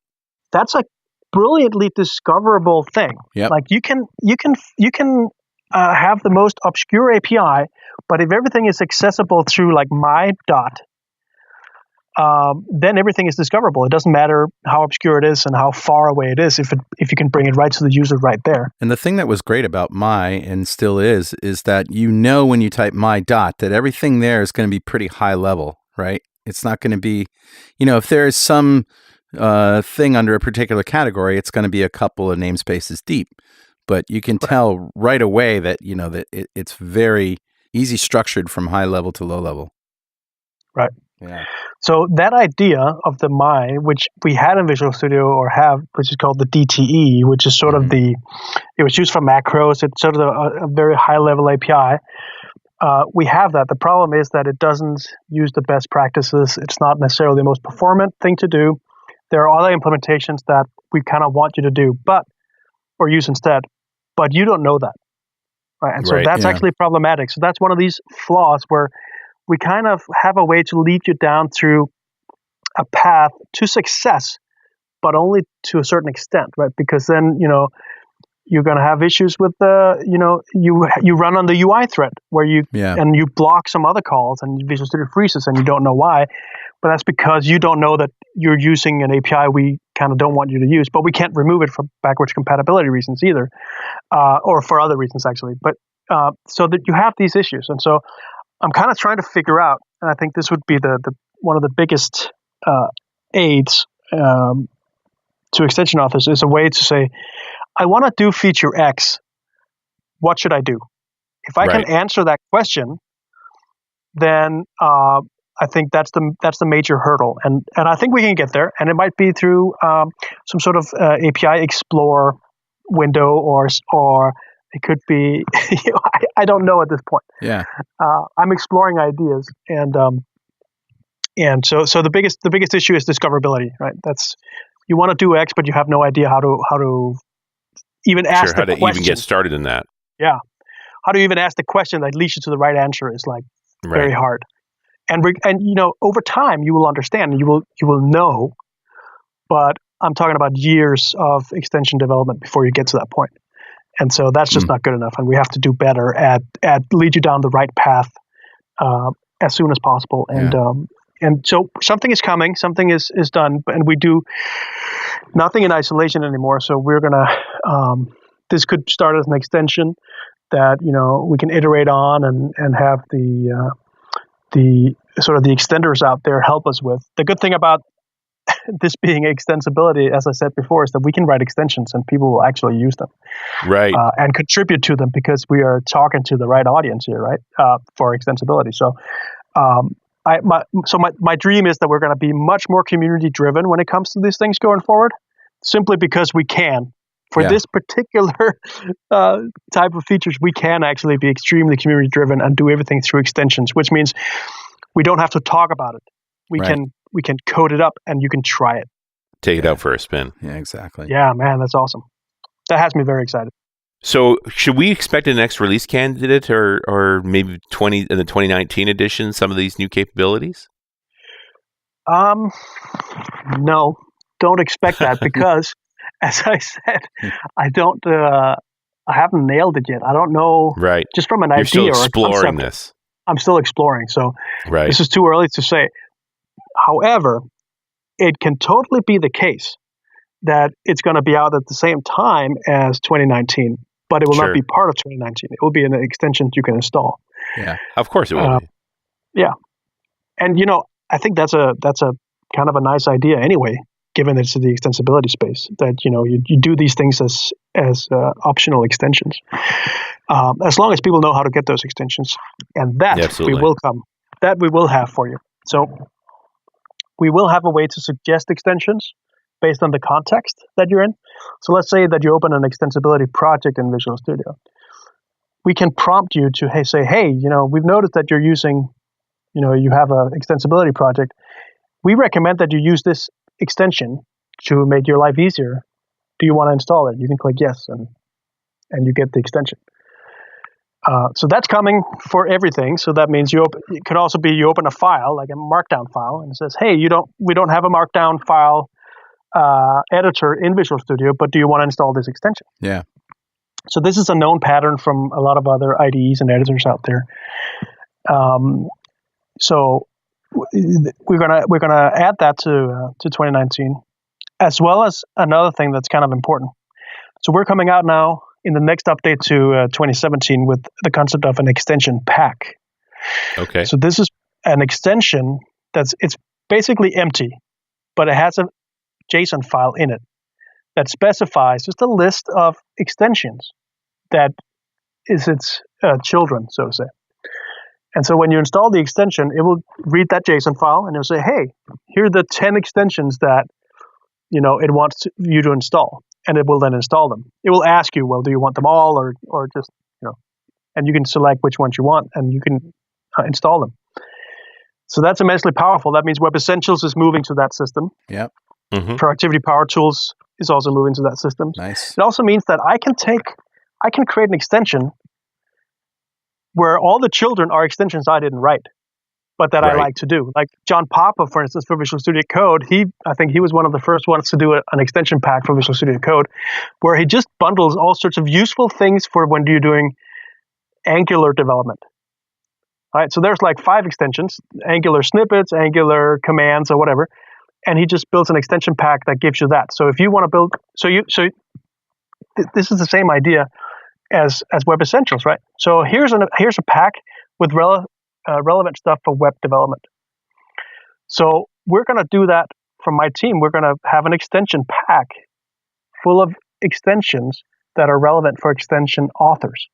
That's a brilliantly discoverable thing. Yep. Like you can have the most obscure API, but if everything is accessible through like my dot, then everything is discoverable. It doesn't matter how obscure it is and how far away it is if you can bring it right to the user right there. And the thing that was great about my, and still is that when you type my dot, that everything there is going to be pretty high level, right? It's not going to be, if there is some thing under a particular category, it's going to be a couple of namespaces deep. But you can tell right away that, that it's very easy structured from high level to low level. Right. Yeah. So that idea of the my, which we had in Visual Studio which is called the DTE, which is sort of it was used for macros. It's sort of a very high level API. we have that. The problem is that it doesn't use the best practices. It's not necessarily the most performant thing to do. There are other implementations that we kind of want you to do, or use instead, but you don't know that. Right? And so that's actually problematic. So that's one of these flaws where we kind of have a way to lead you down through a path to success, but only to a certain extent, right? Because then, you're going to have issues with you run on the UI thread where you block some other calls and Visual Studio freezes and you don't know why. But that's because you don't know that you're using an API we kind of don't want you to use, but we can't remove it for backwards compatibility reasons either, or for other reasons actually. But so that you have these issues. And so I'm kind of trying to figure out, and I think this would be the one of the biggest aids to extension authors is a way to say, I want to do feature X. What should I do? If I can answer that question, then I think that's the major hurdle, and I think we can get there. And it might be through some sort of API Explorer window, or it could be I don't know at this point. Yeah, I'm exploring ideas, and so the biggest issue is discoverability, right? That's you want to do X, but you have no idea how to even ask the question. How to even get started in that. Yeah. How do you even ask the question that leads you to the right answer is like very hard. And over time you will understand, you will know, but I'm talking about years of extension development before you get to that point. And so that's just not good enough. And we have to do better at lead you down the right path as soon as possible. And so something is coming, something is done, and we do nothing in isolation anymore. So we're going to, this could start as an extension that, we can iterate on and have the sort of the extenders out there help us with. The good thing about this being extensibility, as I said before, is that we can write extensions and people will actually use them. Right. And contribute to them because we are talking to the right audience here, right? For extensibility. So, my dream is that we're going to be much more community driven when it comes to these things going forward, simply because we can. For this particular type of features, we can actually be extremely community driven and do everything through extensions, which means we don't have to talk about it. We can code it up and you can try it. Take it out for a spin. Yeah, exactly. Yeah, man, that's awesome. That has me very excited. So should we expect a next release candidate or maybe in the 2019 edition, some of these new capabilities? No, don't expect that because as I said, I haven't nailed it yet. I don't know. Right. Just from an You're idea still or a exploring concept, this. I'm still exploring. So this is too early to say. However, it can totally be the case that it's going to be out at the same time as 2019, but it will not be part of 2019. It will be an extension you can install. Yeah, of course it will be. Yeah. And, I think that's a kind of a nice idea anyway, given it's the extensibility space, that, you do these things as optional extensions. As long as people know how to get those extensions. And that we will come. That we will have for you. So we will have a way to suggest extensions based on the context that you're in. So let's say that you open an extensibility project in Visual Studio. We can prompt you to say, hey, we've noticed that you're using, you have an extensibility project. We recommend that you use this extension to make your life easier. Do you want to install it? You can click yes, and you get the extension. So that's coming for everything. So that means it could also be you open a file, like a Markdown file, and it says, hey, we don't have a Markdown file editor in Visual Studio, but do you want to install this extension? Yeah. So this is a known pattern from a lot of other IDEs and editors out there. So we're gonna add that to 2019, as well as another thing that's kind of important. So we're coming out now in the next update to 2017 with the concept of an extension pack. Okay. So this is an extension it's basically empty, but it has a JSON file in it that specifies just a list of extensions that is its children, so to say. And so when you install the extension, it will read that JSON file and it'll say, hey, here are the 10 extensions that it wants you to install. And it will then install them. It will ask you, well, do you want them all or just and you can select which ones you want, and you can install them. So that's immensely powerful. That means Web Essentials is moving to that system. Yep. Mm-hmm. Productivity Power Tools is also moving to that system. Nice. It also means that I can create an extension where all the children are extensions I didn't write, but that I like to do. Like John Papa, for instance, for Visual Studio Code, I think he was one of the first ones to do an extension pack for Visual Studio Code, where he just bundles all sorts of useful things for when you're doing Angular development. All right, so there's like 5 extensions, Angular snippets, Angular commands, or whatever, and he just builds an extension pack that gives you that. So if you want to build, this is the same idea as Web Essentials, right? So here's a pack with relevant stuff for web development. So we're going to do that from my team. We're going to have an extension pack full of extensions that are relevant for extension authors.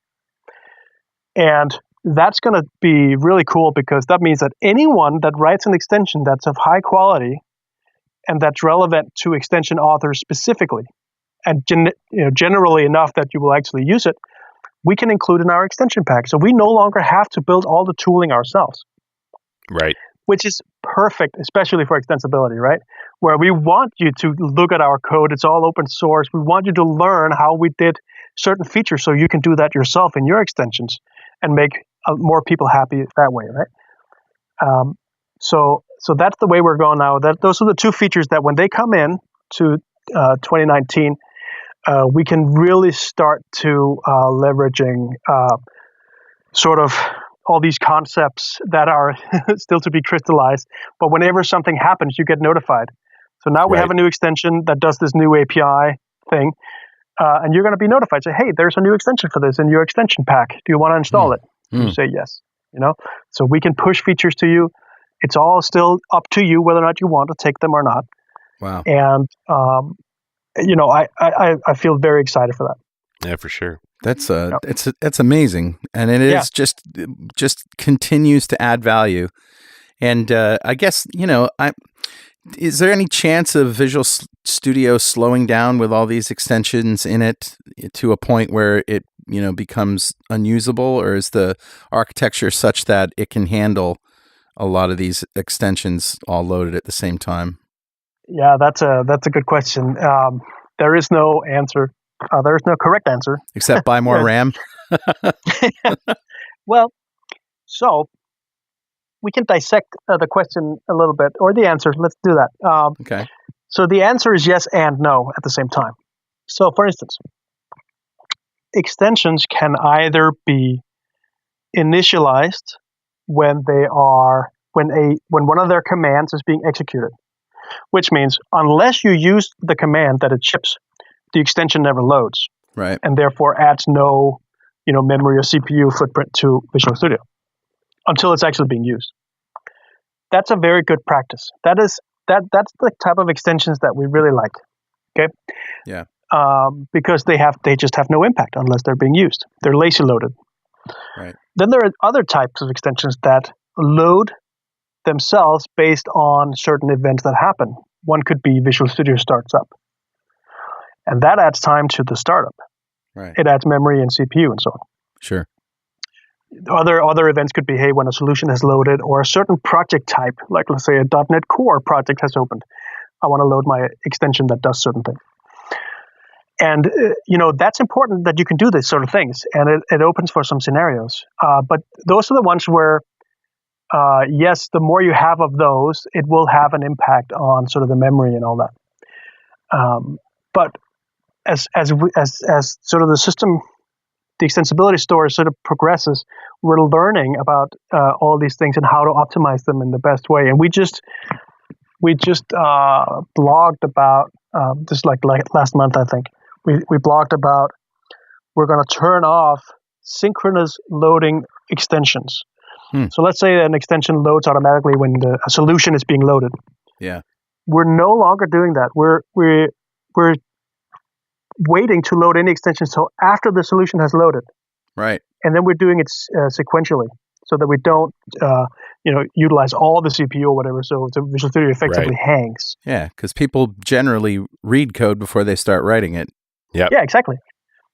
And that's going to be really cool because that means that anyone that writes an extension that's of high quality and that's relevant to extension authors specifically, and generally enough that you will actually use it, we can include in our extension pack. So we no longer have to build all the tooling ourselves. Right. Which is perfect, especially for extensibility, right? Where we want you to look at our code. It's all open source. We want you to learn how we did certain features so you can do that yourself in your extensions and make more people happy that way, right? So that's the way we're going now. Those are the 2 features that when they come in to 2019, we can really start to leveraging sort of all these concepts that are still to be crystallized. But whenever something happens, you get notified. So now we have a new extension that does this new API thing, and you're going to be notified. Say, hey, there's a new extension for this in your extension pack. Do you want to install it? You say yes. So we can push features to you. It's all still up to you whether or not you want to take them or not. Wow. And I feel very excited for that. Yeah, for sure. That's it's amazing, and it is just continues to add value. And I guess is there any chance of Visual Studio slowing down with all these extensions in it to a point where it becomes unusable, or is the architecture such that it can handle a lot of these extensions all loaded at the same time? Yeah, that's a good question. There is no answer. There is no correct answer. Except buy more RAM? Well, so we can dissect the question a little bit, or the answer. Let's do that. Okay. So the answer is yes and no at the same time. So for instance, extensions can either be initialized when one of their commands is being executed, which means unless you use the command that it ships, the extension never loads, right? And therefore adds no, memory or CPU footprint to Visual Studio until it's actually being used. That's a very good practice. That's the type of extensions that we really like. Okay. Yeah. Because they just have no impact unless they're being used. They're lazy loaded. Right. Then there are other types of extensions that load themselves based on certain events that happen. One could be Visual Studio starts up. And that adds time to the startup. Right. It adds memory and CPU and so on. Sure. Other events could be, hey, when a solution has loaded or a certain project type, like let's say a .NET Core project has opened. I want to load my extension that does certain things. And, that's important that you can do these sort of things. And it opens for some scenarios. But those are the ones where, yes, the more you have of those, it will have an impact on sort of the memory and all that. But as sort of the system, the extensibility story sort of progresses, we're learning about all these things and how to optimize them in the best way. And we just blogged about just like last month, I think we blogged about we're going to turn off synchronous loading extensions. So let's say an extension loads automatically when a solution is being loaded. Yeah, we're no longer doing that. We're waiting to load any extensions till after the solution has loaded. Right. And then we're doing it sequentially so that we don't, utilize all the CPU or whatever. So the Visual Studio effectively hangs. Yeah, because people generally read code before they start writing it. Yeah. Yeah, exactly.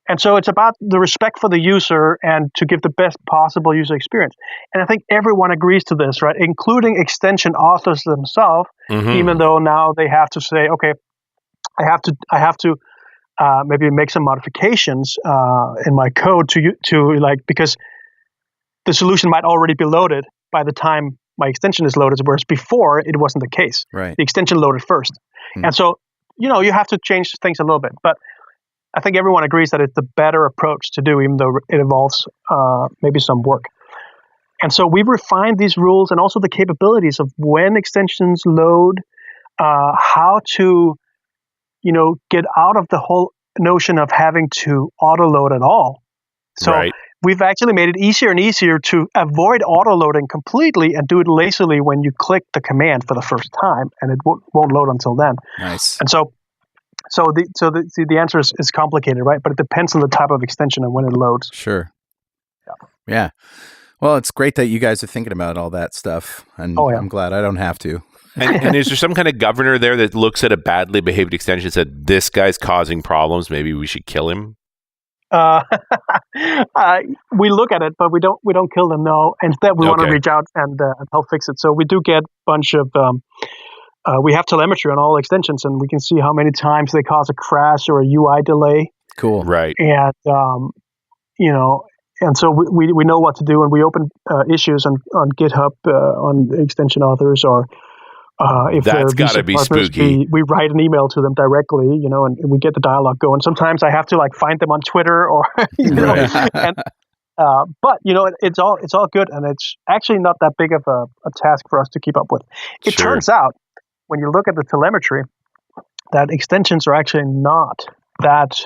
And so it's about the respect for the user and to give the best possible user experience. And I think everyone agrees to this, right? Including extension authors themselves, even though now they have to say, okay, I have to maybe make some modifications in my code to like, because the solution might already be loaded by the time my extension is loaded, whereas before it wasn't the case. Right. The extension loaded first. And so, you have to change things a little bit. But I think everyone agrees that it's the better approach to do, even though it involves maybe some work. And so we've refined these rules and also the capabilities of when extensions load, how to, get out of the whole notion of having to auto-load at all. So we've actually made it easier and easier to avoid auto-loading completely and do it lazily when you click the command for the first time, and it won't load until then. Nice. And so the answer is complicated, right? But it depends on the type of extension and when it loads. Sure. Yeah. Well, it's great that you guys are thinking about all that stuff, and I'm glad I don't have to. And is there some kind of governor there that looks at a badly behaved extension and said, this guy's causing problems, maybe we should kill him? We look at it, but we don't kill them. No, instead we want to reach out and help fix it. So we do get a bunch of we have telemetry on all extensions, and we can see how many times they cause a crash or a UI delay. Cool, right? And and so we know what to do, and we open issues on GitHub on extension authors, or if that's got to be spooky. We write an email to them directly, and we get the dialogue going. Sometimes I have to find them on Twitter or and, but it's all good, and it's actually not that big of a task for us to keep up with. It turns out when you look at the telemetry, that extensions are actually not that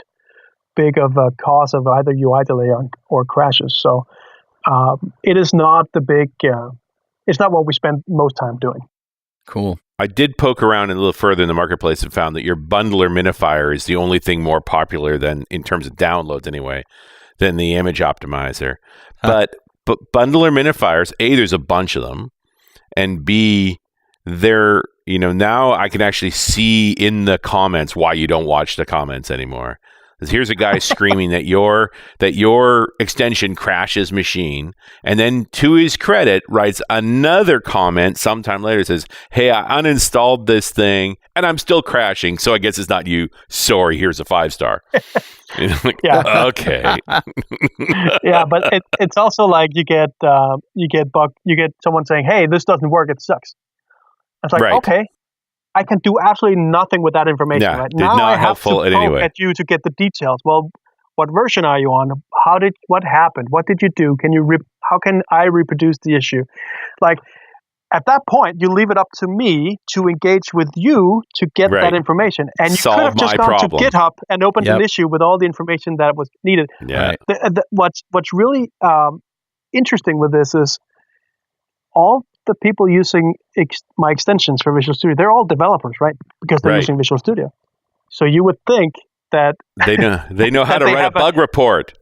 big of a cause of either UI delay or crashes. So it is not the big. It's not what we spend most time doing. Cool. I did poke around a little further in the marketplace and found that your bundler minifier is the only thing more popular than, in terms of downloads anyway, than the image optimizer. But bundler minifiers, A, there's a bunch of them, and B, they're, now I can actually see in the comments why you don't watch the comments anymore. Because here's a guy screaming that your extension crashes machine, and then to his credit writes another comment sometime later, says, hey, I uninstalled this thing and I'm still crashing, so I guess it's not you. Sorry, here's a 5-star. Okay. Yeah, but it's also like you get someone saying, hey, this doesn't work, it sucks. It's like, okay, I can do absolutely nothing with that information right now. I have to poke at you to get the details. Well, what version are you on? What happened? What did you do? How can I reproduce the issue? Like, at that point, you leave it up to me to engage with you to get that information. And you could have just gone to GitHub and opened an issue with all the information that was needed. Yeah. What's really interesting with this is all the people using my extensions for Visual Studio, they're all developers, right? Because they're using Visual Studio. So you would think that they know how to write a bug report.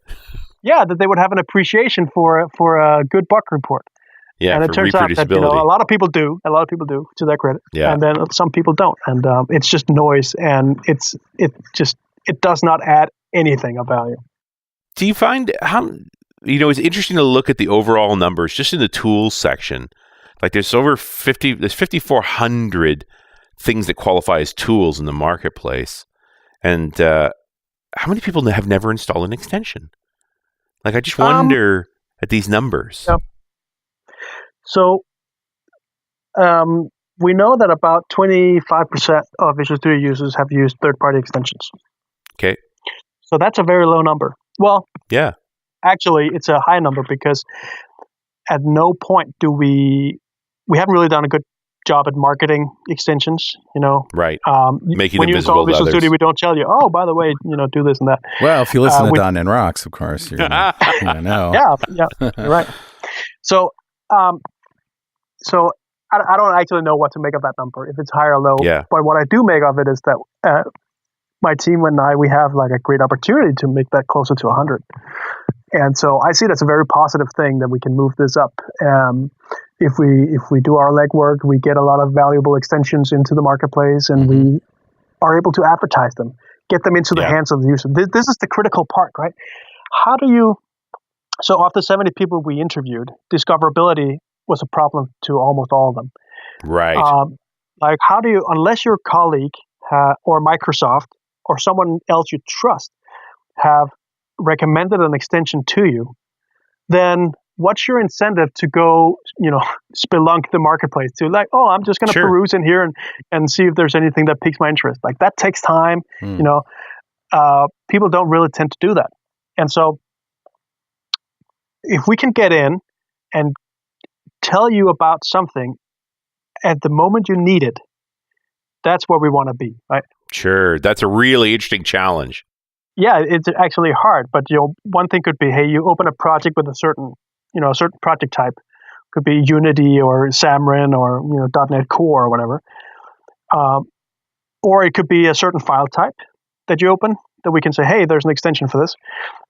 Yeah, that they would have an appreciation for a good bug report. Yeah, and it turns out that a lot of people do. A lot of people do, to their credit. Yeah. And then some people don't, and it's just noise, and it does not add anything of value. Do you find it's interesting to look at the overall numbers just in the tools section. Like there's 5,400 things that qualify as tools in the marketplace. And how many people have never installed an extension? Like I just wonder at these numbers. Yep. So we know that about 25% of Visual Studio users have used third-party extensions. Okay. So that's a very low number. Well, yeah. Actually, it's a high number because at no point do we haven't really done a good job at marketing extensions, Right. Making when them you install visible to Visual others. Studio, we don't tell you, oh, by the way, do this and that. Well, if you listen to Don and Rocks, of course, you're gonna know. Yeah, you're right. So I don't actually know what to make of that number, if it's high or low. Yeah. But what I do make of it is that my team and I, we have like a great opportunity to make that closer to 100. And so I see it as a very positive thing that we can move this up. If we do our legwork, we get a lot of valuable extensions into the marketplace, and we are able to advertise them. get them into the hands of the user. This is the critical part, right? How do you? So of the 70 people we interviewed, discoverability was a problem to almost all of them. Right. Like, how do you, unless your colleague or Microsoft or someone else you trust have recommended an extension to you, then what's your incentive to go, spelunk the marketplace to like, oh, I'm just going to peruse in here and see if there's anything that piques my interest. Like that takes time. People don't really tend to do that. And so if we can get in and tell you about something at the moment you need it, that's where we want to be, right? Sure. That's a really interesting challenge. Yeah, it's actually hard, but one thing could be, hey, you open a project with a certain project type, could be Unity or Xamarin or .NET Core or whatever, or it could be a certain file type that you open that we can say, hey, there's an extension for this.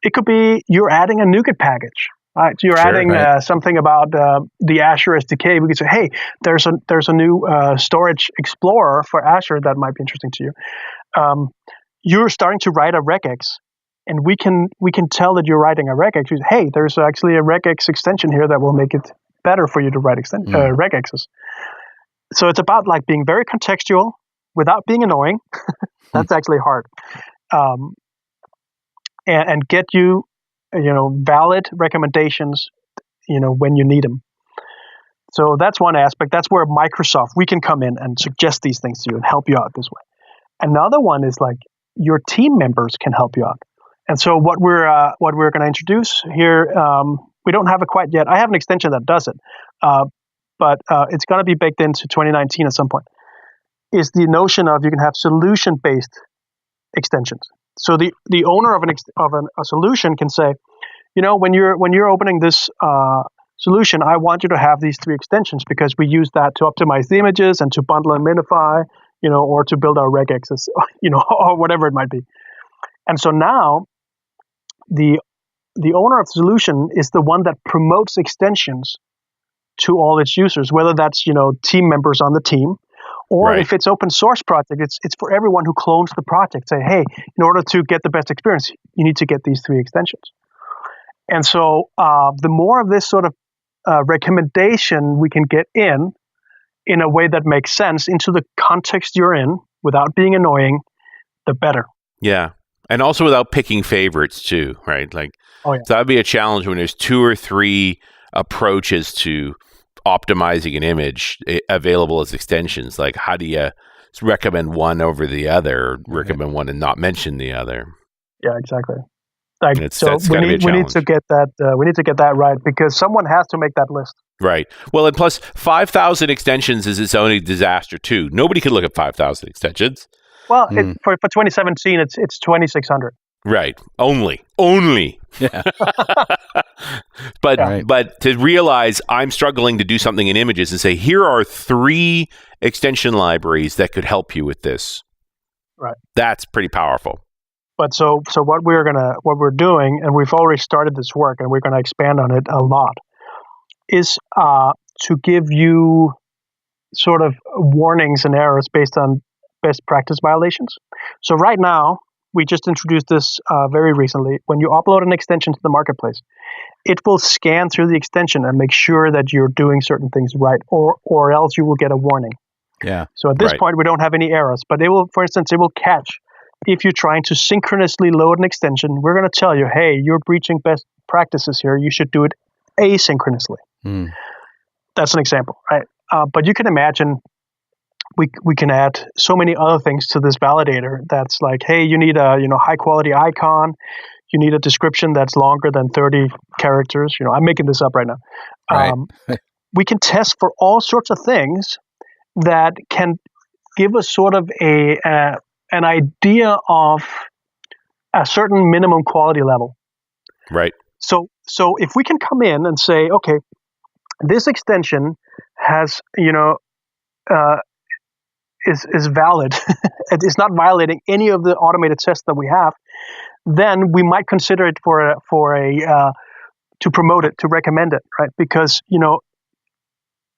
It could be you're adding a NuGet package. Right, so you're adding something about the Azure SDK. We could say, hey, there's a new storage explorer for Azure that might be interesting to you. You're starting to write a regex, and we can tell that you're writing a regex. We say, hey, there's actually a regex extension here that will make it better for you to write regexes. So it's about like being very contextual without being annoying. That's actually hard, and get you. Valid recommendations, when you need them. So that's one aspect. That's where Microsoft, we can come in and suggest these things to you and help you out this way. Another one is like your team members can help you out. And so what we're going to introduce here, we don't have it quite yet. I have an extension that does it, but it's going to be baked into 2019 at some point. Is the notion of you can have solution-based extensions. So the owner of a solution can say, when you're opening this solution, I want you to have these 3 extensions because we use that to optimize the images and to bundle and minify, or to build our regexes, or whatever it might be. And so now the owner of the solution is the one that promotes extensions to all its users, whether that's team members on the team. Or if it's open source project, it's for everyone who clones the project. Say, hey, in order to get the best experience, you need to get these 3 extensions. And so the more of this sort of recommendation we can get in a way that makes sense into the context you're in without being annoying, the better. Yeah. And also without picking favorites too, right? Like, so that'd be a challenge when there's 2 or 3 approaches to optimizing an image available as extensions. Like, how do you recommend one over the other, or recommend one and not mention the other? Yeah, exactly. Like, we need to get that. We need to get that right because someone has to make that list. Right. Well, and plus 5,000 extensions is its own disaster too. Nobody could look at 5,000 extensions. Well, for 2017, it's 2,600. Right. Only. Yeah. But to realize I'm struggling to do something in images and say, here are 3 extension libraries that could help you with this. Right. That's pretty powerful. But so what we're doing, and we've already started this work, and we're going to expand on it a lot, is to give you sort of warnings and errors based on best practice violations. So right now, we just introduced this very recently. When you upload an extension to the marketplace, it will scan through the extension and make sure that you're doing certain things right, or else you will get a warning. Yeah. So at this point, we don't have any errors, but it will, for instance, it will catch if you're trying to synchronously load an extension. We're going to tell you, hey, you're breaching best practices here. You should do it asynchronously. That's an example, right? But you can imagine we can add so many other things to this validator. That's like, hey, you need a high quality icon. You need a description that's longer than 30 characters. I'm making this up right now. Right. We can test for all sorts of things that can give us sort of an idea of a certain minimum quality level. Right. So if we can come in and say, okay, this extension has, is valid, it's not violating any of the automated tests that we have, then we might consider it to promote it, to recommend it, right? Because,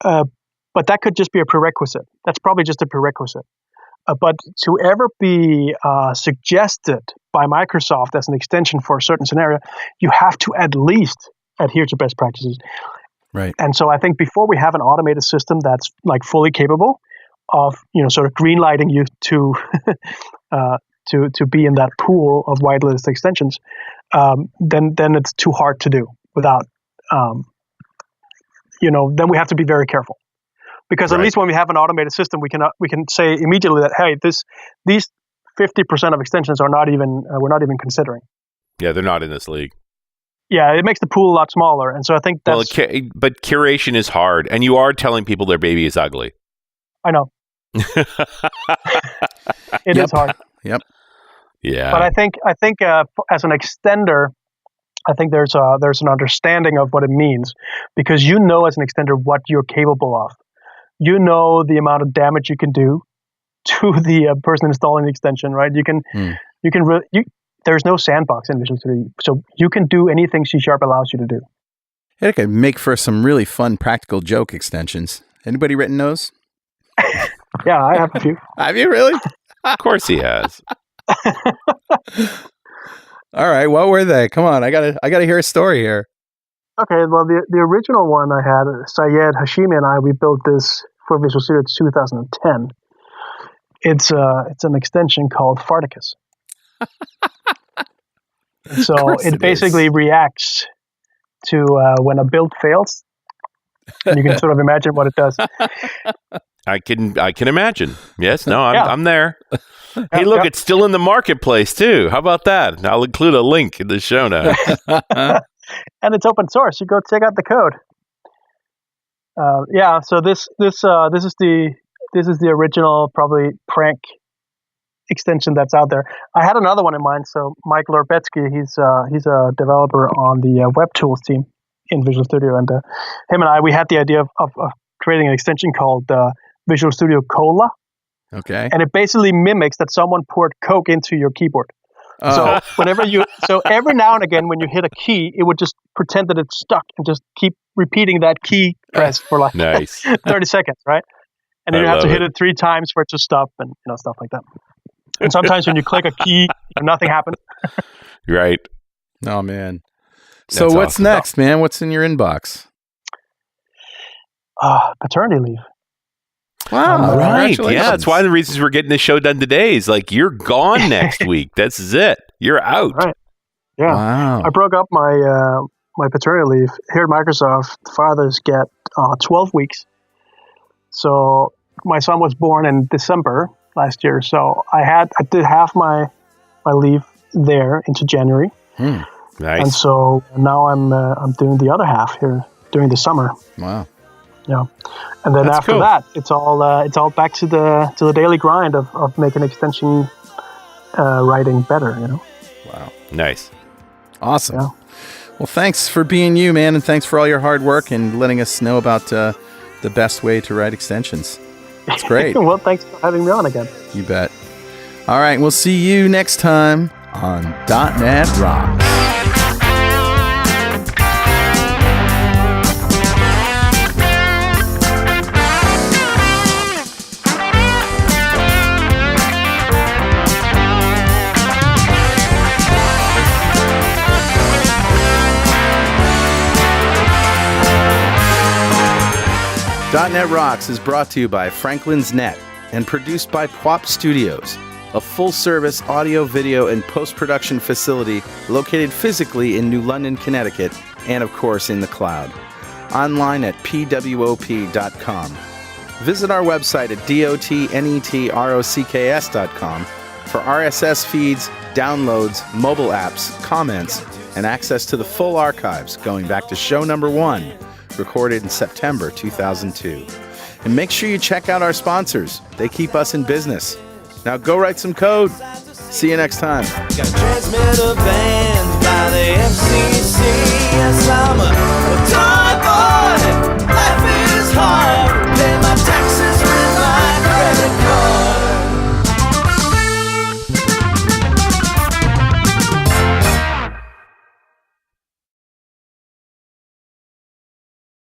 but that could just be a prerequisite. That's probably just a prerequisite. But to ever be suggested by Microsoft as an extension for a certain scenario, you have to at least adhere to best practices. Right. And so I think before we have an automated system that's like fully capable of, sort of greenlighting you to to be in that pool of whitelisted extensions, then it's too hard to do without, then we have to be very careful. Because at least when we have an automated system, we can say immediately that, hey, these 50% of extensions are not even we're not even considering. Yeah, they're not in this league. Yeah, it makes the pool a lot smaller, and so I think that's. But curation is hard, and you are telling people their baby is ugly. I know. It is hard. Yep. Yeah. But I think as an extender, I think there's an understanding of what it means, because as an extender what you're capable of. You know the amount of damage you can do to the person installing the extension, right? There's no sandbox in Visual Studio, so you can do anything C# allows you to do. It could make for some really fun practical joke extensions. Anybody written those? Yeah, I have a few. Have you really? Of course he has. All right, what were they? Come on, I gotta hear a story here. Okay, well, the original one I had, Syed Hashimi and I, we built this for Visual Studio 2010. It's an extension called Farticus. So it basically reacts to when a build fails, and you can sort of imagine what it does. I can imagine. Yes, no, I'm there. Hey, look, it's still in the marketplace too. How about that? I'll include a link in the show notes. And it's open source. You go check out the code. So this is the original probably prank extension that's out there. I had another one in mind. So Mike Lorbetsky, he's a developer on the Web Tools team in Visual Studio, and him and I, we had the idea of creating an extension called Visual Studio Cola. Okay. And it basically mimics that someone poured Coke into your keyboard. So every now and again when you hit a key, it would just pretend that it's stuck and just keep repeating that key press for like 30 seconds, right? And then you have to hit it 3 times for it to stop, and stuff like that. And sometimes when you click a key, nothing happens. Right. Oh man. So what's next, man? What's in your inbox? Paternity leave. Wow. Right. Yeah, that's one of the reasons we're getting this show done today is like you're gone next week. This is it. You're out. Right. Yeah. Wow. I broke up my my paternity leave. Here at Microsoft, fathers get 12 weeks. So my son was born in December last year. So I did half my leave there into January. Nice. And so now I'm doing the other half here during the summer. Wow. Yeah, and then after that, it's all back to the daily grind of making extension writing better. Wow. Nice. Awesome. Yeah. Well, thanks for being you, man, and thanks for all your hard work and letting us know about the best way to write extensions. It's great. Well, thanks for having me on again. You bet. All right, we'll see you next time on .NET Rocks. .NET Rocks is brought to you by Franklin's Net and produced by Pwop Studios, a full-service audio, video, and post-production facility located physically in New London, Connecticut, and of course in the cloud. Online at pwop.com. Visit our website at dotnetrocks.com for RSS feeds, downloads, mobile apps, comments, and access to the full archives going back to show number 1, recorded in September 2002. And make sure you check out our sponsors. They keep us in business. Now go write some code. See you next time. Got transmitter banned by the FCC. Yes, I'm a